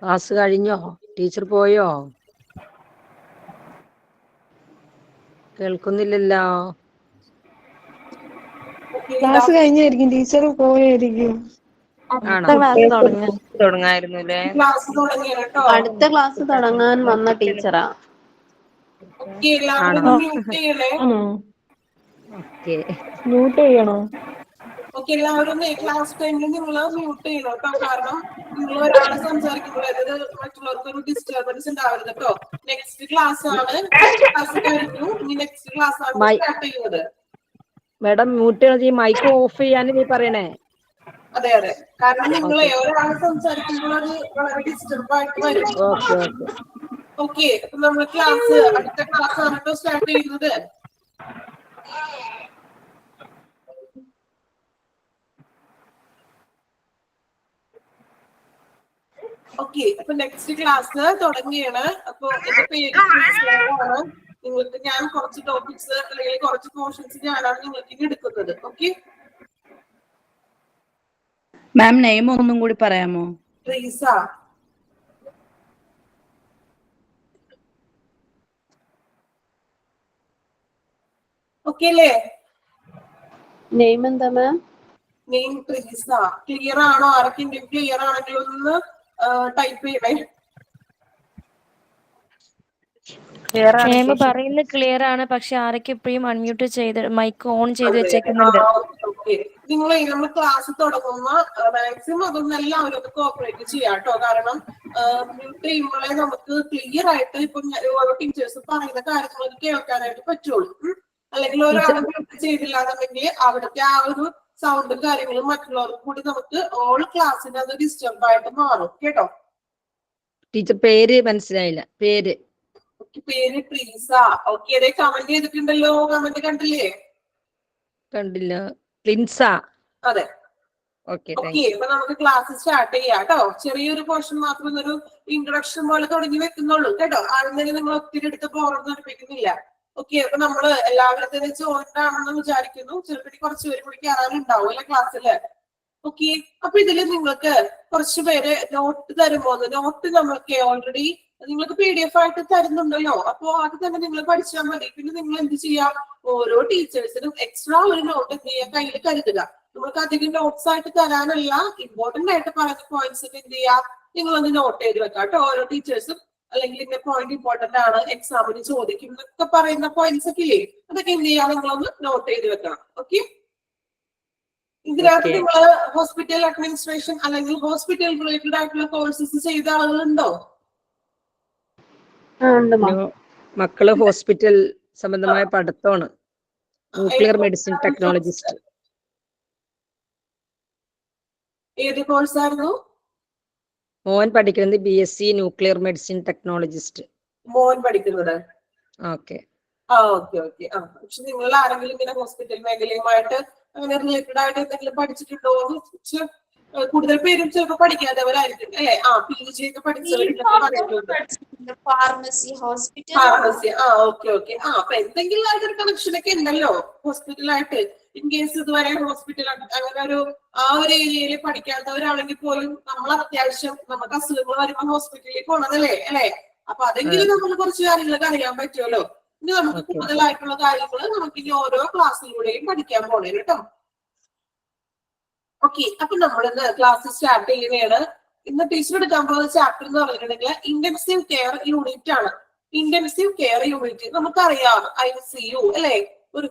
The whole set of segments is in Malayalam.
ക്ലാസ് കഴിഞ്ഞോ? ടീച്ചർ പോയോ? കേൾക്കുന്നില്ലല്ലോ. ക്ലാസ് കഴിഞ്ഞായിരിക്കും, ടീച്ചർ പോയായിരിക്കും. തുടങ്ങായിരുന്നല്ലേ? അടുത്ത ക്ലാസ് തുടങ്ങാൻ വന്ന ടീച്ചറാ. മ്യൂട്ട് ചെയ്യണോ? ഓക്കെ, എല്ലാവരും ക്ലാസ് ടൈമിൽ നിങ്ങൾ മ്യൂട്ട് ചെയ്യണം കേട്ടോ. കാരണം നിങ്ങൾ ഒരാളെ സംസാരിക്കുമ്പോൾ അതായത് മറ്റുള്ളവർക്ക് ഒരു ഡിസ്റ്റർബൻസ് ഉണ്ടാവരുത് കേട്ടോ. നെക്സ്റ്റ് ക്ലാസ് ആണ്, ക്ലാസ് കഴിഞ്ഞു, ഇനി നെക്സ്റ്റ് ക്ലാസ് ആണ് സ്റ്റാർട്ട് ചെയ്യുന്നത്. മാഡം മ്യൂട്ട് ചെയ്യണത് ഈ മൈക്ക് ഓഫ് ചെയ്യാനും നീ പറയണേ. അതെ അതെ, കാരണം നിങ്ങളെ ഒരാളെ സംസാരിക്കുമ്പോൾ അത് വളരെ ഡിസ്റ്റർബ് ആയിട്ട് വരും. ഓക്കെ, അപ്പൊ നമ്മൾ ക്ലാസ് അടുത്ത ക്ലാസ് ആണ് കേട്ടോ സ്റ്റാർട്ട് ചെയ്യുന്നത്. ഓക്കെ, അപ്പൊ നെക്സ്റ്റ് ക്ലാസ് തുടങ്ങിയാണ്. അപ്പൊ എന്റെ പേര് ആണ്. നിങ്ങൾക്ക് ഞാൻ കുറച്ച് ടോപ്പിക്സ് അല്ലെങ്കിൽ കുറച്ച് പോർഷൻസ് ഞാനാണ് നിങ്ങൾക്ക് ഇനി എടുക്കുന്നത്. ഓക്കെ മാം, നെയിം ഒന്നും കൂടി പറയാമോ? ട്രീസ. ഓക്കെ അല്ലേ? നെയിം എന്താ മാം? നെയിം ട്രീസ. ക്ലിയർ ആണോ? ആർക്കെങ്കിലും ക്ലിയർ ആണെങ്കിൽ ഒന്ന് ടൈപ്പ് ചെയ്യണേ. പറയുന്നത് ക്ലിയർ ആണ്, പക്ഷെ ആരൊക്കെ ഇപ്പോഴും അൺമ്യൂട്ട് ചെയ്ത് മൈക്ക് ഓൺ ചെയ്ത് വെച്ചേക്കുന്നുണ്ട്. നിങ്ങളെ നമ്മൾ ക്ലാസ് തുടങ്ങുമ്പോ മാക്സിമം അതൊന്നും എല്ലാവരും ഒന്ന് കോപ്പറേറ്റ് ചെയ്യാം കേട്ടോ. കാരണം മ്യൂട്ട് ചെയ്യുമ്പോഴേ നമുക്ക് ക്ലിയർ ആയിട്ട് ഇപ്പം ഓരോ ടീച്ചേഴ്സ് പറയുന്ന കാര്യങ്ങളൊക്കെ കേൾക്കാനായിട്ട് പറ്റുള്ളൂ. അല്ലെങ്കിൽ ഒരാൾ മ്യൂട്ട് ചെയ്തില്ല എന്നുണ്ടെങ്കിൽ അവിടുത്തെ ആ ഒരു സൗണ്ടും കാര്യങ്ങളും മറ്റുള്ളവർക്ക് കൂടി നമുക്ക് ഓൾ ക്ലാസ്സിന് അത് ഡിസ്റ്റർബ് ആയിട്ട് മാറും കേട്ടോ. ടീച്ചർ പേര് മനസ്സിലായില്ല. പേര് ട്രീസ. ഓക്കെ, അതെ കമന്റ് ചെയ്തിട്ടുണ്ടല്ലോ. കമന്റ് കണ്ടില്ലേ? കണ്ടില്ല. പ്രിൻസ. അതെ. ഓക്കെ, അപ്പൊ നമുക്ക് ക്ലാസ് സ്റ്റാർട്ട് ചെയ്യാം കേട്ടോ. ചെറിയൊരു പോർഷൻ മാത്രം ഒരു ഇൻട്രൊഡക്ഷൻ പോലെ തുടങ്ങി വെക്കുന്നുള്ളൂ കേട്ടോ. ആദ്യം തന്നെ നിങ്ങൾ ഒത്തിരി എടുത്ത് പോറൊന്നും. ഓക്കെ, അപ്പൊ നമ്മള് എല്ലാവരും ജോയിന്റ് ആണെന്ന് വിചാരിക്കുന്നു. ചിലപ്പോൾ കുറച്ച് പേര് കൂടി കയറാനുണ്ടാവും അല്ലെ ക്ലാസ്സില്. ഓക്കെ, അപ്പൊ ഇതില് നിങ്ങൾക്ക് കുറച്ച് പേര് നോട്ട് തരുമോ? നോട്ട് നമ്മൾക്ക് ഓൾറെഡി നിങ്ങൾക്ക് PDF ആയിട്ട് തരുന്നുണ്ടല്ലോ. അപ്പൊ അത് തന്നെ നിങ്ങൾ പഠിച്ചാൽ മതി. പിന്നെ നിങ്ങൾ എന്ത് ചെയ്യാം, ഓരോ ടീച്ചേഴ്സിനും എക്സ്ട്രാ ഒരു നോട്ട് എന്ത് ചെയ്യാം കയ്യിൽ കരുതുക. നമുക്ക് അധികം നോട്ട്സ് ആയിട്ട് തരാനല്ല, ഇമ്പോർട്ടന്റ് ആയിട്ട് പറയുന്ന പോയിന്റ്സ് ഒക്കെ എന്ത് ചെയ്യാം നിങ്ങളൊന്ന് നോട്ട് ചെയ്ത് വെക്കാം കേട്ടോ. ഓരോ ടീച്ചേഴ്സും അല്ലെങ്കിൽ ഇന്ന പോയിന്റ് ഇമ്പോർട്ടന്റ് ആണ്, എക്സാമിന് ചോദിക്കും എന്നൊക്കെ പറയുന്ന പോയിന്റ്സ് ഒക്കെ ഇല്ലേ, അതൊക്കെ എന്ത് ചെയ്യാം നിങ്ങളൊന്ന് നോട്ട് ചെയ്ത് വെക്കണം. ഓക്കെ, ഇതിനകത്ത് നിങ്ങൾ ഹോസ്പിറ്റൽ അഡ്മിനിസ്ട്രേഷൻ അല്ലെങ്കിൽ ഹോസ്പിറ്റൽ റിലേറ്റഡ് ആയിട്ടുള്ള കോഴ്സസ് ചെയ്ത ആളുകളുണ്ടോ? മക്കള് ഹോസ്പിറ്റൽ സംബന്ധമായ പഠിത്തമാണ്. Nuclear medicine technologist. ഏത് കോഴ്സായിരുന്നു മോൻ പഠിക്കുന്നത്? BSc nuclear medicine technologist. മോൻ പഠിക്കുന്നത്? ഓക്കെ. ഓക്കെ. പക്ഷെ നിങ്ങൾ ആരെങ്കിലും ഇങ്ങനെ ഹോസ്പിറ്റൽ മേഖലയുമായിട്ട് അങ്ങനെ റിലേറ്റഡ് ആയിട്ട് എന്തെങ്കിലും പഠിച്ചിട്ടുണ്ടോ എന്ന് കൂടുതൽ പേരും ചിലപ്പോൾ പഠിക്കാത്തവരായിരിക്കും അല്ലെ? PG ഒക്കെ പഠിച്ചവരുണ്ട്. Pharmacy, hospital. ഓക്കെ. അപ്പൊ എന്തെങ്കിലും ആയിട്ടൊരു കണക്ഷൻ ഒക്കെ ഉണ്ടല്ലോ ഹോസ്പിറ്റലായിട്ട്. ഇൻ കേസ് ഇതുവരെ ഹോസ്പിറ്റൽ അങ്ങനെ ഒരു ആ ഒരു ഏരിയയിൽ പഠിക്കാത്തവരാണെങ്കിൽ പോലും നമ്മൾ അത്യാവശ്യം നമുക്ക് അസുഖങ്ങൾ വരുമ്പോൾ ഹോസ്പിറ്റലിൽ പോണതല്ലേ അല്ലെ? അപ്പൊ അതെങ്കിലും നമ്മൾ കുറച്ച് കാര്യങ്ങളൊക്കെ അറിയാൻ പറ്റുമല്ലോ. ഇനി നമുക്ക് കൂടുതലായിട്ടുള്ള കാര്യങ്ങൾ നമുക്ക് ഇനി ഓരോ ക്ലാസ്സിലൂടെയും പഠിക്കാൻ പോണേ കേട്ടോ. ഓക്കെ, അപ്പൊ നമ്മളിന്ന് ക്ലാസ് സ്റ്റാർട്ട് ചെയ്യുകയാണ്. ഇന്ന് ടീച്ചർ എടുക്കാൻ പോകുന്ന ചാപ്റ്റർ എന്ന് പറഞ്ഞിട്ടുണ്ടെങ്കിൽ ഇന്റൻസീവ് കെയർ യൂണിറ്റ് ആണ്. ഇന്റൻസീവ് കെയർ യൂണിറ്റ് നമുക്കറിയാം, ICU അല്ലെ? ഒരു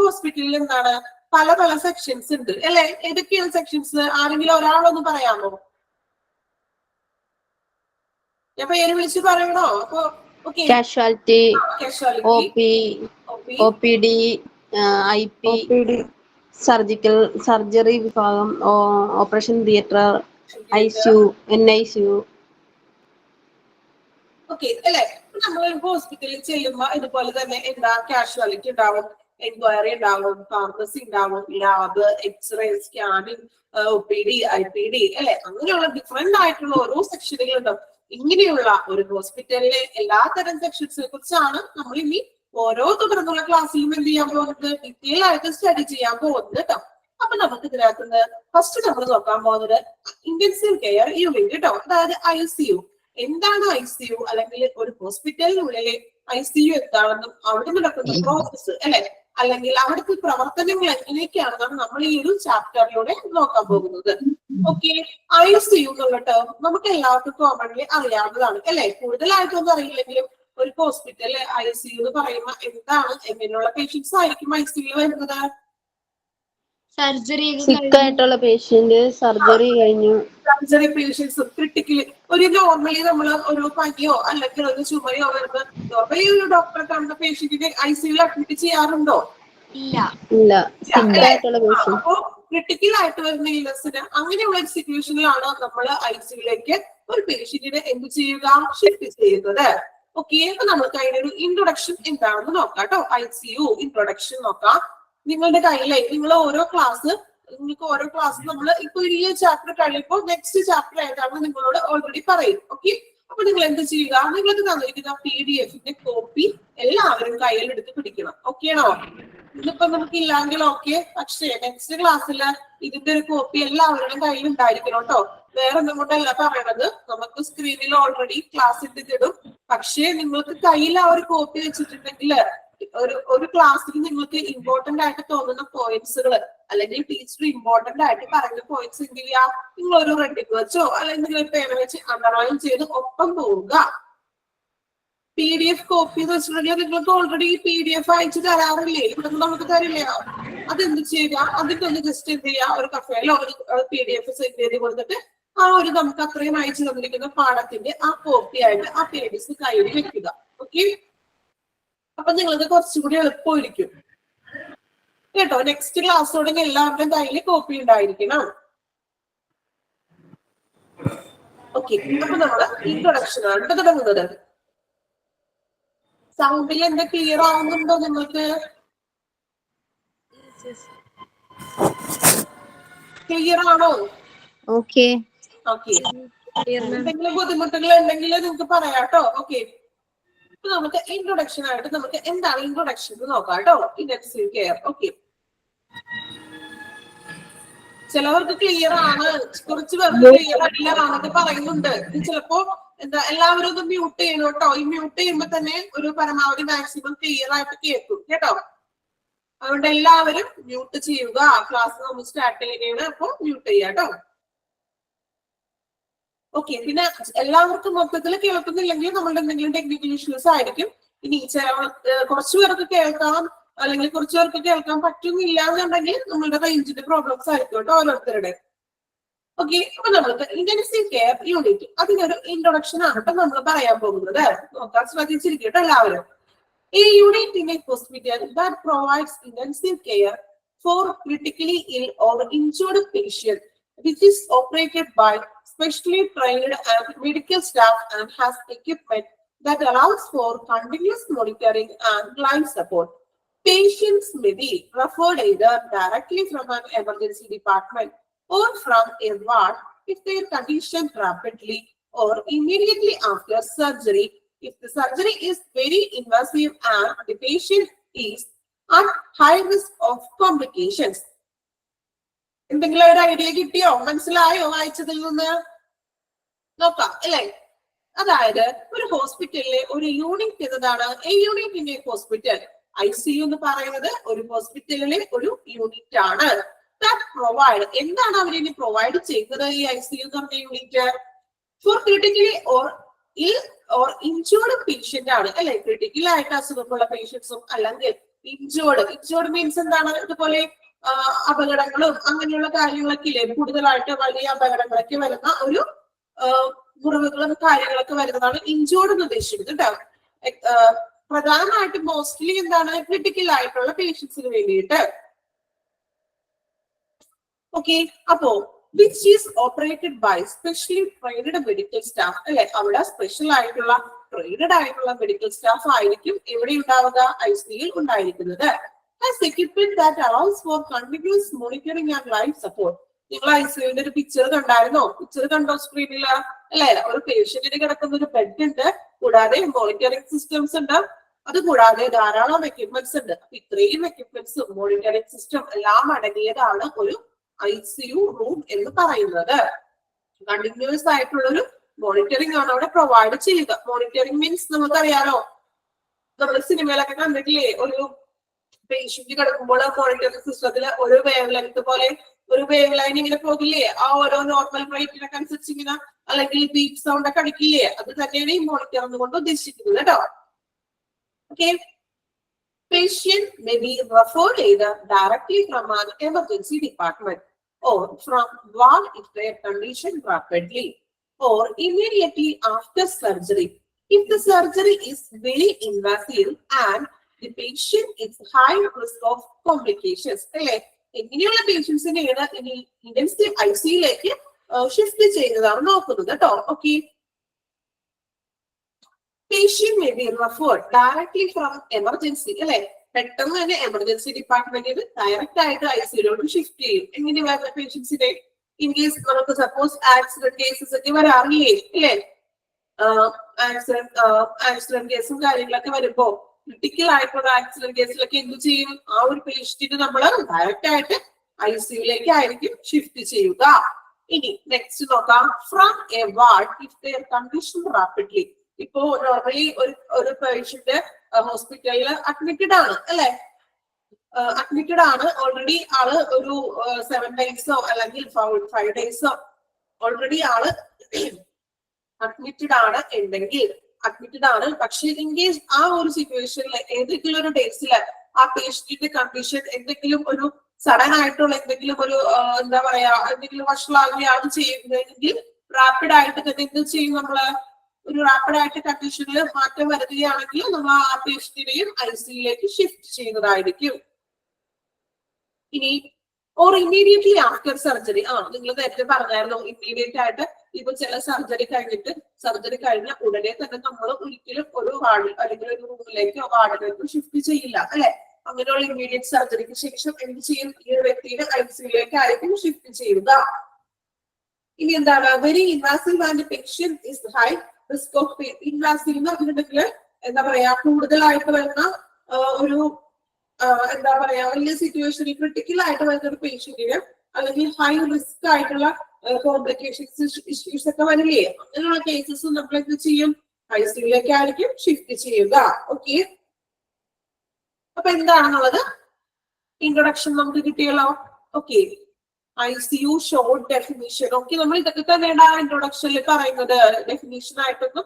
ഹോസ്പിറ്റലിൽ എന്താണ് പല പല സെക്ഷൻസ് ഉണ്ട് അല്ലെ? ഏതൊക്കെയാണ് സെക്ഷൻസ്? ആരെങ്കിലും ഒരാളൊന്ന് പറയാമോ? ഞാൻ പേര് വിളിച്ച് പറയണോ? അപ്പൊ കാഷ്വാലിറ്റി, OPD, IP, സർജറി വിഭാഗം, operation theatre, ICU, NICU. Okay അല്ലെ? നമ്മൾ ഹോസ്പിറ്റലിൽ ചെല്ലുമ്പോ ഇതുപോലെ തന്നെ എന്താ കാഷ്വാലിറ്റി ഉണ്ടാവും, എൻക്വയറി ഉണ്ടാവും, ഫാർമസി ഉണ്ടാവും, lab, x ray, scanning, OPD, IPD അല്ലെ? അങ്ങനെയുള്ള ഡിഫറെന്റ് ആയിട്ടുള്ള ഓരോ സെക്ഷനുകൾ ഉണ്ടാവും. ഇങ്ങനെയുള്ള ഒരു ഹോസ്പിറ്റലിലെ എല്ലാ തരം സെക്ഷൻസിനെ കുറിച്ചാണ് നമ്മൾ ഇനി ഓരോ തുടർന്നുള്ള ക്ലാസ്സിലും എന്ത് ചെയ്യാൻ പോകുന്നത്, ഡീറ്റെയിൽ ആയിട്ട് സ്റ്റഡി ചെയ്യാൻ പോകുന്നത് കേട്ടോ. അപ്പൊ നമുക്ക് ഇതിനകത്ത് ഫസ്റ്റ് നമ്മൾ നോക്കാൻ പോകുന്നത് ഇന്റൻസീവ് കെയർ യൂണിറ്റ് കേട്ടോ, അതായത് ICU. എന്താണ് ICU, അല്ലെങ്കിൽ ഒരു ഹോസ്പിറ്റലിനുള്ളിലെ ICU എന്താണെന്നും അവിടെ നടക്കുന്ന പ്രോസസ് അല്ലെ, അല്ലെങ്കിൽ അവിടുത്തെ പ്രവർത്തനങ്ങൾ എങ്ങനെയൊക്കെയാണെന്നാണ് നമ്മൾ ഈ ഒരു ചാപ്റ്ററിലൂടെ നോക്കാൻ പോകുന്നത്. ഓക്കെ, ICU എന്നുള്ള ടേം നമുക്ക് എല്ലാവർക്കും കോമൺലി അറിയാവുന്നതാണ് അല്ലെ. കൂടുതലായിട്ടൊന്നും അറിയില്ലെങ്കിലും ഒരു ഹോസ്പിറ്റലിലെ ICU എന്ന് പറയുമ്പോൾ എന്താണ്, എങ്ങനെയുള്ള പേഷ്യൻസ് ആയിരിക്കും ICU വരുന്നത്? സിക്കായിട്ടുള്ള പേഷ്യന്റ്, സർജറി കഴിഞ്ഞു, സർജറി പേഷ്യൻസ്, ക്രിട്ടിക്കലി ഒരു നോർമലി നമ്മൾ ഒരു പനിയോ അല്ലെങ്കിൽ ഒരു ചുമയോ വരുന്ന നോർമലി ഒരു ഡോക്ടറെ കാണുന്ന പേഷ്യന്റിനെ ICU അഡ്മിറ്റ് ചെയ്യാറുണ്ടോ? ഇല്ല. സിക്കായിട്ടുള്ള പേഷ്യന്റ്. അപ്പോ ക്രിട്ടിക്കൽ ആയിട്ട് വരുന്ന ഇല്ലസിന് അങ്ങനെയുള്ള ഒരു സിറ്റുവേഷനിലാണ് നമ്മൾ ICUലേക്ക് ഒരു പേഷ്യന്റിനെ എന്ത് ചെയ്യുക, ഷിഫ്റ്റ് ചെയ്യുന്നത്. ഓക്കെ, അപ്പൊ നമുക്ക് അതിനൊരു ഇൻട്രൊഡക്ഷൻ എന്താണെന്ന് നോക്കാം കേട്ടോ. ICU ഇൻട്രൊഡക്ഷൻ നോക്കാം. നിങ്ങളുടെ കയ്യിലെ നിങ്ങൾ ഓരോ ക്ലാസ് നമ്മൾ ഇപ്പൊ ഈ ചാപ്റ്റർ കഴിയുമ്പോൾ നെക്സ്റ്റ് ചാപ്റ്റർ ഏതാണെന്ന് നിങ്ങളോട് ഓൾറെഡി പറയും. ഓക്കെ, അപ്പൊ നിങ്ങൾ എന്ത് ചെയ്യുക, നിങ്ങൾക്ക് തന്നിരിക്കുന്ന PDF-ന്റെ കോപ്പി എല്ലാവരും കയ്യിലെടുത്ത് പിടിക്കണം. ഓക്കെ ആണോ? ഇതിപ്പോ നമുക്ക് ഇല്ലെങ്കിൽ ഓക്കെ, പക്ഷേ നെക്സ്റ്റ് ക്ലാസ്സിൽ ഇതിന്റെ ഒരു കോപ്പി എല്ലാവരുടെയും കയ്യിൽ ഉണ്ടായിരിക്കണം കേട്ടോ. വേറെ ഒന്നും കൊണ്ടല്ല പറയണത്, നമുക്ക് സ്ക്രീനിൽ ഓൾറെഡി ക്ലാസ് ഇട്ടിടും. പക്ഷേ നിങ്ങൾക്ക് കയ്യിൽ ആ ഒരു കോപ്പി വെച്ചിട്ടുണ്ടെങ്കിൽ ഒരു ക്ലാസ്സിൽ നിങ്ങൾക്ക് ഇമ്പോർട്ടന്റ് ആയിട്ട് തോന്നുന്ന പോയിന്റ്സുകൾ അല്ലെങ്കിൽ ടീച്ചർ ഇമ്പോർട്ടന്റ് ആയിട്ട് പറയുന്ന പോയിന്റ്സ് എന്ത് ചെയ്യുക, നിങ്ങൾ ഒരു റെഡിക്ക് വെച്ചോ അല്ലെങ്കിൽ ഒരു പേന വെച്ച് അണ്ടർലൈൻ ചെയ്ത് ഒപ്പം പോവുക. PDF കോപ്പി എന്ന് വെച്ചിട്ടുണ്ടെങ്കിൽ നിങ്ങൾക്ക് ഓൾറെഡി PDF അയച്ചു തരാറില്ലേ, ഇവിടെ നമുക്ക് തരില്ല. അതെന്ത് ചെയ്യുക, അതിന്റെ ഒന്ന് ജസ്റ്റ് എന്ത് ചെയ്യുക, ഒരു കഫേയിലോ ഒരു PDF സെൻഡ് ചെയ്ത് കൊടുത്തിട്ട് ആ ഒരു നമുക്ക് അത്രയും അയച്ചു തന്നിരിക്കുന്ന പാഠത്തിന്റെ ആ കോപ്പി ആയിട്ട് ആ പേജസ് കയ്യിൽ വെക്കുക. ഓക്കെ, അപ്പൊ നിങ്ങൾക്ക് കുറച്ചുകൂടി എളുപ്പമായിരിക്കും കേട്ടോ. നെക്സ്റ്റ് ക്ലാസ്സോടെ എല്ലാവരുടെയും കയ്യിൽ കോപ്പി ഉണ്ടായിരിക്കണം. ഓക്കെ, അപ്പൊ നമ്മള് ഇൻട്രൊഡക്ഷൻ ആണ് തുടങ്ങുന്നത്. സൗണ്ടിൽ എന്താ ക്ലിയർ ആവുന്നുണ്ടോ നിങ്ങൾക്ക്? ക്ലിയർ ആണോ? ഓക്കെ. ഓക്കെ, എന്തെങ്കിലും ബുദ്ധിമുട്ടുകൾ ഉണ്ടെങ്കിൽ നിങ്ങൾക്ക് പറയാട്ടോ. ഓക്കെ, അപ്പൊ നമുക്ക് ഇൻട്രൊഡക്ഷൻ ആയിട്ട് നമുക്ക് എന്താണ് ഇൻട്രൊഡക്ഷൻ എന്ന് നോക്കാം കേട്ടോ. Intensive care. ഓക്കെ, ചിലവർക്ക് ക്ലിയർ ആണ്, കുറച്ച് പേർക്ക് ക്ലിയർ അല്ല എന്നൊക്കെ പറയുന്നുണ്ട്. ചിലപ്പോ എന്താ എല്ലാവരും ഒന്ന് മ്യൂട്ട് ചെയ്യണം കേട്ടോ. ഈ മ്യൂട്ട് ചെയ്യുമ്പോ തന്നെ ഒരു പരമാവധി മാക്സിമം ക്ലിയർ ആയിട്ട് കേൾക്കും കേട്ടോ. അതുകൊണ്ട് എല്ലാവരും മ്യൂട്ട് ചെയ്യുക. ക്ലാസ് നമ്മൾ സ്റ്റാർട്ട് ചെയ്യുകയാണ്, അപ്പൊ മ്യൂട്ട് ചെയ്യാം കേട്ടോ. ഓക്കെ, പിന്നെ എല്ലാവർക്കും മൊത്തത്തിൽ കേൾക്കുന്നില്ലെങ്കിൽ നമ്മളുടെ എന്തെങ്കിലും ടെക്നിക്കൽ ഇഷ്യൂസ് ആയിരിക്കും. ഇനി കുറച്ചു പേർക്ക് കേൾക്കാം അല്ലെങ്കിൽ കുറച്ചു പേർക്ക് കേൾക്കാൻ പറ്റുന്നില്ല എന്നുണ്ടെങ്കിൽ നമ്മളുടെ റേഞ്ചിന്റെ പ്രോബ്ലംസ് ആയിരിക്കും കേട്ടോ ഓരോരുത്തരുടെ. ഓക്കെ, അപ്പൊ നമുക്ക് ഇന്റൻസീവ് കെയർ യൂണിറ്റ് അതിനൊരു ഇൻട്രൊഡക്ഷൻ ആണ് കേട്ടോ നമ്മൾ പറയാൻ പോകുന്നത്. നോക്കാൻ ശ്രദ്ധിച്ചിരിക്കട്ടോ എല്ലാവരും. A unit in a hospital that provides intensive care for critically ill or injured patient, which is operated by specially trained and medical staff and has equipment that allows for continuous monitoring and life support. Patients may be referred either directly from an emergency department or from a ward if their condition rapidly or immediately after surgery. If the surgery is very invasive and the patient is at high risk of complications. എന്തെങ്കിലും ഒരു ഐഡിയ കിട്ടിയോ, മനസ്സിലായോ വായിച്ചതിൽ നിന്ന്? നോക്കാം അല്ലേ. അതായത് ഒരു ഹോസ്പിറ്റലിലെ ഒരു യൂണിറ്റ് എന്നതാണ് A unit in A hospital. ICU എന്ന് പറയുന്നത് ഒരു ഹോസ്പിറ്റലിലെ ഒരു യൂണിറ്റ് ആണ്. പ്രൊവൈഡ് എന്താണ് അവരിനി പ്രൊവൈഡ് ചെയ്യുന്നത് ഈ ICU എന്ന് പറഞ്ഞ യൂണിറ്റ്? ഫോർ ക്രിട്ടിക്കലി ഓർ ഇൽ ഓർ ഇൻജേർഡ് പേഷ്യന്റ് ആണ് അല്ലെ. ക്രിട്ടിക്കൽ ആയിട്ട് അസുഖമുള്ള പേഷ്യൻസും അല്ലെങ്കിൽ ഇൻജേർഡ് മീൻസ് എന്താണ്, ഇതുപോലെ അപകടങ്ങളും അങ്ങനെയുള്ള കാര്യങ്ങളൊക്കെ ഇല്ലേ, കൂടുതലായിട്ട് വലിയ അപകടങ്ങളൊക്കെ വരുന്ന ഒരു മുറിവുകളും കാര്യങ്ങളൊക്കെ വരുന്നതാണ് ഇൻജേർഡ് എന്ന് ഉദ്ദേശിക്കുന്നത് കേട്ടോ. പ്രധാനമായിട്ട് മോസ്റ്റ്ലി എന്താണ് ക്രിട്ടിക്കൽ ആയിട്ടുള്ള പേഷ്യൻസിന് വേണ്ടിയിട്ട്. ഓക്കെ, അപ്പോ which is operated by specially trained medical staff അല്ലെ. അവിടെ സ്പെഷ്യൽ ആയിട്ടുള്ള ട്രെയിനഡ് ആയിട്ടുള്ള മെഡിക്കൽ സ്റ്റാഫ് ആയിരിക്കും എവിടെ ഉണ്ടാവുക, ICU ഉണ്ടായിരിക്കുന്നത്. Has equipment that allows for continuous monitoring and life support. നിങ്ങൾ ICUവിന്റെ ഒരു പിക്ചർ കണ്ടായിരുന്നോ? പിക്ചർ കണ്ടോ സ്ക്രീനില് അല്ലെ? ഒരു പേഷ്യന്റിന് കിടക്കുന്ന ഒരു ബെഡ് ഉണ്ട്, കൂടാതെ മോണിറ്ററിംഗ് സിസ്റ്റംസ് ഉണ്ട്. അതുകൂടാതെ ധാരാളം എക്യുപ്മെന്റ്സ് ഉണ്ട്. ഇത്രയും എക്യുപ്മെന്റ്സും മോണിറ്ററിംഗ് സിസ്റ്റം എല്ലാം അടങ്ങിയതാണ് ഒരു ICU റൂം എന്ന് പറയുന്നത്. കണ്ടിന്യൂസ് ആയിട്ടുള്ള ഒരു മോണിറ്ററിംഗ് ആണ് അവിടെ പ്രൊവൈഡ് ചെയ്യുക. മോണിറ്ററിംഗ് മീൻസ് നമുക്കറിയാലോ, നമ്മൾ സിനിമയിലൊക്കെ കണ്ടിട്ടില്ലേ, ഒരു പേഷ്യന്റ് കിടക്കുമ്പോൾ മോണിറ്ററിംഗ് സിസ്റ്റത്തില് ഒരു വേവ് ലെങ്ത് പോലെ ഒരു വേവ് ലൈൻ ഇങ്ങനെ പോകില്ലേ, ആ ഓരോ നോർമൽ റേറ്റിനൊക്കെ അനുസരിച്ച് ഇങ്ങനെ, അല്ലെങ്കിൽ ബീപ്പ് സൗണ്ട് ഒക്കെ അടിക്കില്ലേ, അത് തന്നെയാണ് ഈ മോണിറ്റർ കൊണ്ട് ഉദ്ദേശിക്കുന്നത് കേട്ടോ. Okay, patient may be referred either directly from an emergency department or from ward if their condition rapidly or immediately after surgery. If the surgery is very invasive and the patient is high risk of complications. അല്ലേ, എങ്ങനെയുള്ള പേഷ്യൻസിനെയാണ് ഇനി ഇന്റൻസീവ് ICUയിലേക്ക് ഷിഫ്റ്റ് ചെയ്യുന്നതാണ് നോക്കുന്നത് കേട്ടോ. Okay, patient may be referred directly from emergency. അല്ലെ, പെട്ടെന്ന് തന്നെ എമർജൻസി ഡിപ്പാർട്ട്മെന്റിൽ ഡയറക്റ്റ് ആയിട്ട് ICUയിലോട്ട് ഷിഫ്റ്റ് ചെയ്യും. എങ്ങനെ വരുന്ന പേഷ്യൻസിനെ, ഇൻ കേസ് നമുക്ക് സപ്പോസ് ആക്സിഡന്റ് കേസസ് ഒക്കെ വരാറില്ലേ, അല്ലേ, ആക്സിഡന്റ് കേസും കാര്യങ്ങളൊക്കെ വരുമ്പോ ക്രിട്ടിക്കൽ ആയിട്ടുള്ള ആക്സിഡന്റ് കേസിലൊക്കെ എന്ത് ചെയ്യും, ആ ഒരു പേഷ്യന്റിന് നമ്മൾ ഡയറക്റ്റ് ആയിട്ട് ICUയിലേക്ക് ആയിരിക്കും ഷിഫ്റ്റ് ചെയ്യുക. ഇനി നെക്സ്റ്റ് നോക്കാം, from a ward if there condition rapidly. ഇപ്പോ നോർമലി ഒരു പേഷ്യന്റ് ഹോസ്പിറ്റലിൽ അഡ്മിറ്റഡ് ആണ്, അല്ലെ, അഡ്മിറ്റഡ് ആണ് ഓൾറെഡി, ആള് ഒരു 7 ഡേയ്സോ അല്ലെങ്കിൽ 5 ഡേയ്സോ ഓൾറെഡി ആള് അഡ്മിറ്റഡ് ആണ് ഉണ്ടെങ്കിൽ, അഡ്മിറ്റഡ് ആണ്, പക്ഷെ ഇൻ കേസ് ആ ഒരു സിറ്റുവേഷനിൽ ഏതെങ്കിലും ഒരു ഡേയ്സില് ആ പേഷ്യന്റിന്റെ കണ്ടീഷൻ എന്തെങ്കിലും ഒരു സഡൻ ആയിട്ടുള്ള എന്തെങ്കിലും ഒരു എന്താ പറയാ, എന്തെങ്കിലും വഷളാകുകയാണ് ചെയ്യുന്നതെങ്കിൽ റാപ്പിഡ് ആയിട്ട് തന്നെ എന്ത് ചെയ്യും, നമ്മള് ഒരു റാപ്പിഡ് ആയിട്ട് കണ്ടീഷനിൽ മാറ്റം വരുത്തുകയാണെങ്കിൽ നമ്മൾ ആ പേഷ്യന്റിനെയും ICUയിലേക്ക് ഷിഫ്റ്റ് ചെയ്യുന്നതായിരിക്കും. ഇനി ഓർ ഇമ്മീഡിയറ്റ്ലി ആഫ്റ്റർ സർജറി. നിങ്ങൾ നേരത്തെ പറഞ്ഞായിരുന്നു, ഇമ്മീഡിയറ്റ് ആയിട്ട് ഇപ്പൊ ചില സർജറി കഴിഞ്ഞ ഉടനെ തന്നെ നമ്മൾ ഒരിക്കലും ഒരു വാർഡിൽ അല്ലെങ്കിൽ ഒരു റൂമിലേക്കോ വാർഡിലേക്കോ ഷിഫ്റ്റ് ചെയ്യില്ല, അല്ലെ. അങ്ങനെയുള്ള ഇമ്മീഡിയറ്റ് സർജറിക്ക് ശേഷം എന്ത് ചെയ്യും, ഈ ഒരു വ്യക്തിയുടെ ICUയിലേക്ക് ആയിരിക്കും ഷിഫ്റ്റ് ചെയ്യുക. ഇനി എന്താണ്, very invasive and patient is high risk of invasive എന്ന് പറഞ്ഞിട്ടുണ്ടെങ്കിൽ എന്താ പറയാ, കൂടുതലായിട്ട് വരുന്ന ഒരു എന്താ പറയാ, വലിയ സിറ്റുവേഷനിൽ ക്രിട്ടിക്കൽ ആയിട്ട് വരുന്ന ഒരു പേഷ്യന്റിന് അല്ലെങ്കിൽ ഹൈ റിസ്ക് ആയിട്ടുള്ള കോംപ്ലിക്കേഷൻസ് ഇഷ്യൂസ് ഒക്കെ വരില്ലേ, അങ്ങനെയുള്ള കേസസ് നമ്മൾ എന്ത് ചെയ്യും, ICUയിലേക്ക് ആയിരിക്കും ഷിഫ്റ്റ് ചെയ്യുക. ഓക്കെ, അപ്പൊ എന്താണെന്നുള്ളത് ഇൻട്രൊഡക്ഷൻ നമുക്ക് കിട്ടിയല്ലോ. Okay, ICU short definition. Okay, നമ്മൾ ഇതൊക്കെ തന്നെയാണ് ഇൻട്രൊഡക്ഷനിൽ പറയുന്നത്. ഡെഫിനിഷൻ ആയിട്ടൊന്നും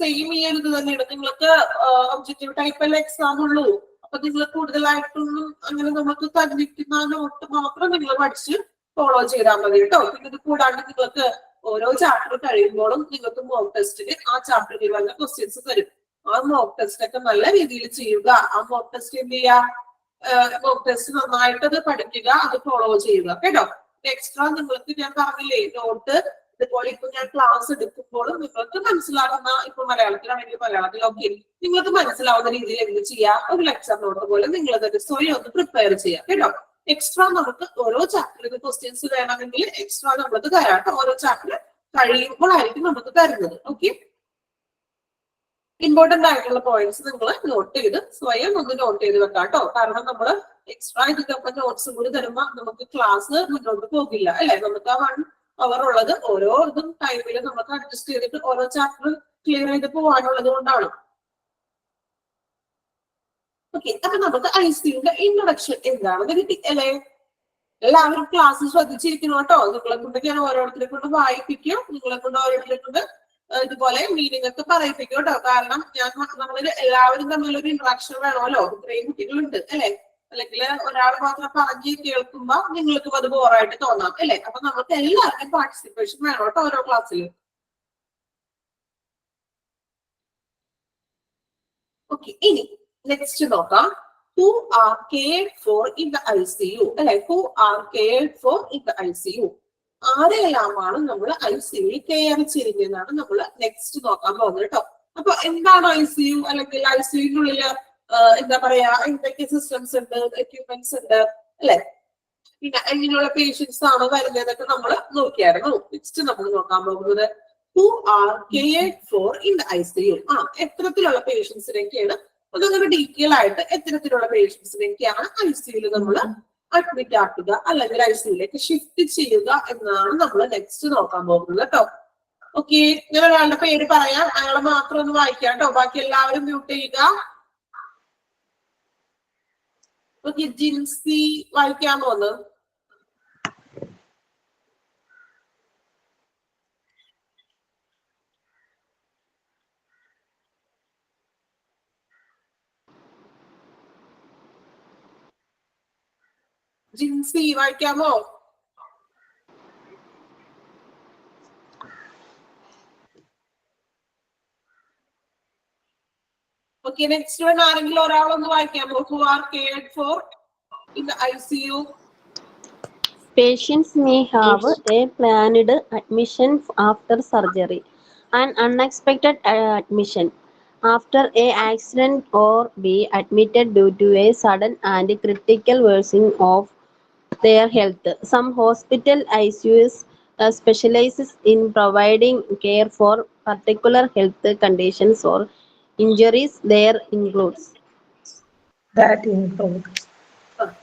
സെയിം ചെയ്യരുത് തന്നെയാണ്. നിങ്ങൾക്ക് ഒബ്ജക്റ്റീവ് ടൈപ്പ് അല്ല എക്സാം ഉള്ളൂ. അപ്പൊ നിങ്ങൾ കൂടുതലായിട്ടൊന്നും അങ്ങനെ നമുക്ക് തന്നിരിക്കുന്ന നോട്ട് മാത്രം നിങ്ങൾ പഠിച്ച് ഫോളോ ചെയ്താൽ മതി കേട്ടോ. പിന്നെ ഇത് കൂടാണ്ട് നിങ്ങൾക്ക് ഓരോ ചാപ്റ്റർ കഴിയുമ്പോഴും നിങ്ങൾക്ക് മോക്ക് ടെസ്റ്റിന് ആ ചാപ്റ്ററിൽ വന്ന ക്വസ്റ്റ്യൻസ് തരും. ആ മോക്ക് ടെസ്റ്റ് ഒക്കെ നല്ല രീതിയിൽ ചെയ്യുക. ആ മോക്ക് ടെസ്റ്റ് എന്ത് ചെയ്യുക, മോക്ക് ടെസ്റ്റ് നന്നായിട്ട് അത് പഠിക്കുക, അത് ഫോളോ ചെയ്യുക കേട്ടോ. എക്സ്ട്രാ നിങ്ങൾക്ക് ഞാൻ പറഞ്ഞില്ലേ നോട്ട്, ഇതുപോലെ ഇപ്പൊ ഞാൻ ക്ലാസ് എടുക്കുമ്പോഴും നിങ്ങൾക്ക് മനസ്സിലാകുന്ന, ഇപ്പൊ മലയാളത്തിലാണെങ്കിൽ മലയാളത്തിൽ ഓക്കെ, നിങ്ങൾക്ക് മനസ്സിലാവുന്ന രീതിയിൽ എന്ത് ചെയ്യാം, ഒരു ലെക്ചർ നോട്ട് പോലെ നിങ്ങൾ തന്നെ സ്വയം ഒന്ന് പ്രിപ്പയർ ചെയ്യാം കേട്ടോ. എക്സ്ട്രാ നമുക്ക് ഓരോ ചാപ്റ്ററിന് ക്വസ്റ്റ്യൻസ് വേണമെങ്കിൽ എക്സ്ട്രാ നമുക്ക് തരാം. ഓരോ ചാപ്റ്റർ കഴിയുമ്പോഴായിരിക്കും നമുക്ക് തരുന്നത്. ഓക്കെ, ഇമ്പോർട്ടന്റ് ആയിട്ടുള്ള പോയിന്റ്സ് നിങ്ങൾ നോട്ട് ചെയ്ത് സ്വയം ഒന്ന് നോട്ട് ചെയ്ത് വെക്കാം കേട്ടോ. കാരണം നമ്മൾ എക്സ്ട്രാ ഇതൊക്കെ നോട്ട്സും കൂടി തരുമ്പോ നമുക്ക് ക്ലാസ് മുന്നോട്ട് പോകില്ല, അല്ലെ. നമുക്ക് ആ 1 അവർ ഉള്ളത് ഓരോ ഇതും ടൈമിൽ നമുക്ക് അഡ്ജസ്റ്റ് ചെയ്തിട്ട് ഓരോ ചാപ്റ്റർ ക്ലിയർ ചെയ്ത് പോകാനുള്ളത് കൊണ്ടാണ്. ഓക്കെ, അപ്പൊ നമുക്ക് ICUയുടെ ഇൻട്രൊഡക്ഷൻ എന്താണെന്ന് കിട്ടി അല്ലെ. എല്ലാവരും ക്ലാസ് ശ്രദ്ധിച്ചിരിക്കണം കേട്ടോ. നിങ്ങളെ കൊണ്ട് ഞാൻ ഓരോരുത്തരെ കൊണ്ട് വായിപ്പിക്കും, നിങ്ങളെ കൊണ്ട് ഓരോരുത്തരെ കൊണ്ട് ഇതുപോലെ മീനിങ് ഒക്കെ പറയിപ്പിക്കും കേട്ടോ. കാരണം നമ്മൾ എല്ലാവരും തമ്മിലൊരു ഇന്ററാക്ഷൻ വേണമല്ലോ. ഇത്രയും കുട്ടികളുണ്ട് അല്ലെ. അല്ലെങ്കിൽ ഒരാൾ മാത്രം പറഞ്ഞ് കേൾക്കുമ്പോ നിങ്ങൾക്കും അത് ബോറായിട്ട് തോന്നാം അല്ലെ. അപ്പൊ നമുക്ക് എല്ലാവർക്കും പാർട്ടിസിപ്പേഷൻ വേണം കേട്ടോ ഓരോ ക്ലാസ്സിലും. ഓക്കെ, ഇനി നെക്സ്റ്റ് നോക്കാം. Who are cared for in the ICU? അല്ലെ, who are cared for in the ICU? ആരെല്ലാമാണ് നമ്മൾ ICUയിൽ കെയർ ചെയ്യുന്നതാണ് നമ്മൾ നെക്സ്റ്റ് നോക്കാൻ പോകുന്നത് കേട്ടോ. അപ്പൊ എന്താണ് ICU, അല്ലെങ്കിൽ ICUവിനുള്ളിൽ എന്താ പറയാ, എന്തൊക്കെ സിസ്റ്റംസ് ഉണ്ട്, എക്യുപ്മെന്റ്സ് ഉണ്ട് അല്ലെ. പിന്നെ എങ്ങനെയുള്ള പേഷ്യൻസ് ആണ് വരുന്നതൊക്കെ നമ്മൾ നോക്കിയായിരുന്നു. നെക്സ്റ്റ് നമ്മൾ നോക്കാൻ പോകുന്നത് who are cared for in the ICU. എത്രത്തിലുള്ള പേഷ്യൻസിനൊക്കെയാണ് ഒന്നൊരു ഡീറ്റെയിൽ ആയിട്ട് എത്തരത്തിലുള്ള പേഷ്യൻസിലേക്കാണ് ICUയിൽ നമ്മൾ അഡ്മിറ്റ് ആക്കുക അല്ലെങ്കിൽ ICUയിലേക്ക് ഷിഫ്റ്റ് ചെയ്യുക എന്നാണ് നമ്മൾ നെക്സ്റ്റ് നോക്കാൻ പോകുന്നത് കേട്ടോ. ഓക്കെ, ഞാൻ ഒരാളുടെ പേര് പറയാം, അയാളെ മാത്രം ഒന്ന് വായിക്കാം കേട്ടോ. ബാക്കി എല്ലാവരും മ്യൂട്ട് ചെയ്യുക. ഓക്കെ, ജിൻസി വായിക്കാമോ ഒന്ന്? ജിൻസി വായിക്കാമോ? Okay, next one ആരെങ്കിലും ഒരാളൊന്ന് വായിക്കാമോ? Who are cared for in the ICU? Patients may have a planned admission after surgery, an unexpected admission after a accident, or be admitted due to a sudden and critical worsening of their health. Some hospital ICUs specializes in providing care for particular health conditions or injuries. There includes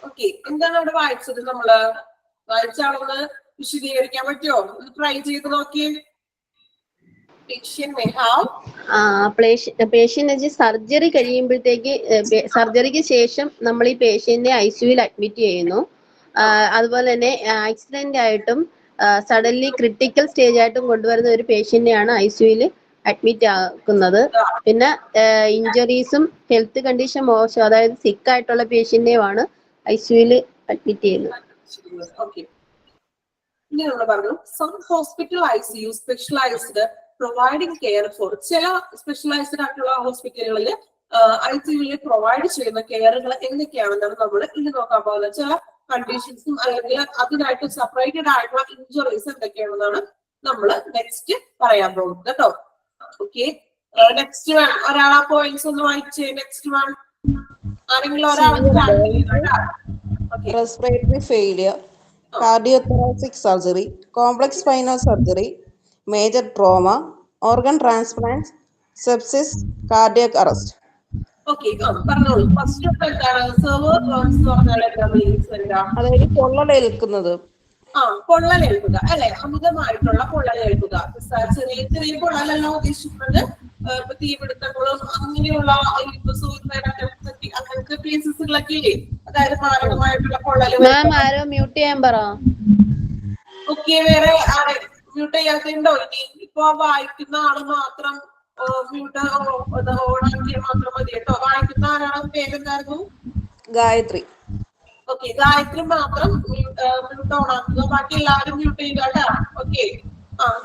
okay, എന്താണ് അവിടെ വായിച്ചത്? നമ്മള് വായിച്ചാളൊന്ന് വിശദീകരിക്കാൻ പറ്റുമോ? ഒന്ന് ട്രൈ ചെയ്ത് നോക്കിയേ. പേഷ്യന്റ് സർജറി കഴിയുമ്പോഴത്തേക്ക് സർജറിക്ക് ശേഷം നമ്മൾ ഈ പേഷ്യന്റിനെ ICUയിൽ അഡ്മിറ്റ് ചെയ്യുന്നു. അതുപോലെ തന്നെ ആക്സിഡന്റ് ആയിട്ടും സഡൻലി ക്രിട്ടിക്കൽ സ്റ്റേജ് ആയിട്ടും കൊണ്ടുവരുന്ന ഒരു പേഷ്യന്റിനെയാണ് ICUയിൽ അഡ്മിറ്റ് ആക്കുന്നത്. പിന്നെ ഇഞ്ചറീസും ഹെൽത്ത് കണ്ടീഷൻ മോശം, അതായത് സിക്ക് ആയിട്ടുള്ള പേഷ്യന്റിനെയുമാണ് ICUയിൽ അഡ്മിറ്റ് ചെയ്യുന്നത്. Some hospital ICU specialized providing care for. ചില സ്പെഷ്യലൈസ്ഡ് ആയിട്ടുള്ള ഹോസ്പിറ്റലുകളിൽ ICUയിൽ പ്രൊവൈഡ് ചെയ്യുന്ന കെയറുകൾ എന്തൊക്കെയാണെന്നാണ് നമ്മൾ ഇന്ന് നോക്കാൻ പോകുന്നത്. ചില കണ്ടീഷൻസും അല്ലെങ്കിൽ അതിനായിട്ട് സെപ്പറേറ്റഡ് ആയിട്ടുള്ള ഇഞ്ചുറീസ് എന്തൊക്കെയാണെന്നാണ് നമ്മൾ നെക്സ്റ്റ് പറയാൻ പോകുന്നത് കേട്ടോ. ഓക്കെ, നെക്സ്റ്റ് വൺ ഒരാളാ പോയിന്റ്സ് ഒന്ന് വായിച്ചേ. നെക്സ്റ്റ് വൺ ആരെങ്കിലും ഒരാൾ respiratory failure, cardiothoracic surgery, complex spinal surgery, major trauma, organ transplants, sepsis, cardiac arrest. Okay, പറഞ്ഞോളൂ. ഫസ്റ്റ് എന്താണ് സെർവർ ബേൺസ് എന്ന് പറഞ്ഞാൽ അതായത് പൊള്ളലേൽക്കുന്നത്. പൊള്ളലേൽക്കുക അല്ലെ, അമിതമായിട്ടുള്ള പൊള്ളലേൽക്കുക. ചെറിയ ചെറിയ പൊള്ളലല്ല ഉദ്ദേശിക്കുന്നത്, തീപിടുത്തങ്ങളും അങ്ങനെയുള്ള അങ്ങനത്തെ കേസസുകളൊക്കെ ഇല്ലേ, അതായത് മാരകമായിട്ടുള്ള പൊള്ളല്. മ്യൂട്ട് ചെയ്യാൻ പറ. ഓക്കെ, വേറെ മ്യൂട്ട് ചെയ്യാത്തുണ്ടോ? ഇനി ഇപ്പൊ വായിക്കുന്ന ആള് മാത്രം മ്യൂട്ട് ഓണാക്കിയാൽ മാത്രം മതി കേട്ടോ. വായിക്കുന്ന ആരാണ്? പേരെന്തായിരുന്നു? ഗായത്രി. ഓക്കെ, ഗായത്രി മാത്രം മ്യൂട്ട് ഓൺ ആക്കുക, ബാക്കി എല്ലാവരും മ്യൂട്ട് ചെയ്യുക കേട്ടോ. ഓക്കെ,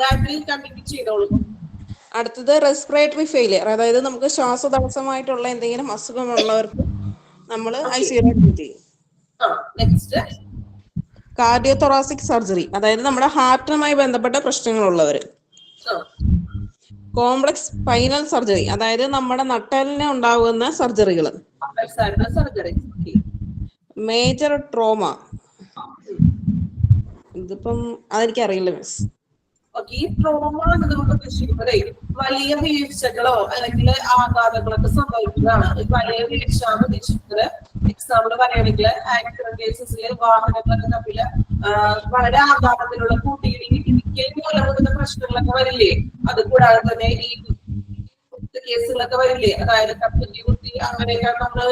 ഗായത്രി കണ്ടിന്യൂ ചെയ്തോളൂ. അടുത്തത് റെസ്പിറേറ്ററി ഫെയിലിയർ, അതായത് നമുക്ക് ശ്വാസതടസ്സമായിട്ടുള്ള എന്തെങ്കിലും അസുഖമുള്ളവർക്ക് നമ്മൾ ICUയിൽ അഡ്മിറ്റ് ചെയ്യും. നെക്സ്റ്റ് കാർഡിയോതൊറാസിക് സർജറി, അതായത് നമ്മുടെ ഹാർട്ടുമായി ബന്ധപ്പെട്ട പ്രശ്നങ്ങളുള്ളവർ. കോംപ്ലക്സ് സ്പൈനൽ സർജറി, അതായത് നമ്മുടെ നട്ടലിന് ഉണ്ടാകുന്ന സർജറികൾ. മേജർ ട്രോമ, ഇതിപ്പം അതെനിക്കറിയില്ല മിസ്. ഈ ട്രോമ എന്നതുകൊണ്ട് ഉദ്ദേശിക്കുന്നത് വലിയ വീഴ്ചകളോ അല്ലെങ്കിൽ ആഘാതങ്ങളൊക്കെ സംഭവിക്കുന്നതാണ്. വലിയ വീഴ്ച എന്ന് ഉദ്ദേശിക്കുന്നത് എക്സാമ്പിൾ പറയുകയാണെങ്കിൽ ആക്സിഡന്റ് കേസസിൽ വാഹനങ്ങളൊക്കെ തമ്മിൽ വളരെ ആഘാതത്തിലുള്ള കൂട്ടിയിടിക്കൽ മൂലമുള്ള പ്രശ്നങ്ങളൊക്കെ വരില്ലേ. അത് കൂടാതെ തന്നെ ഈ കേസുകളൊക്കെ വരില്ലേ, അതായത് കപ്പറ്റി കുത്തി അങ്ങനെയൊക്കെ നമ്മള്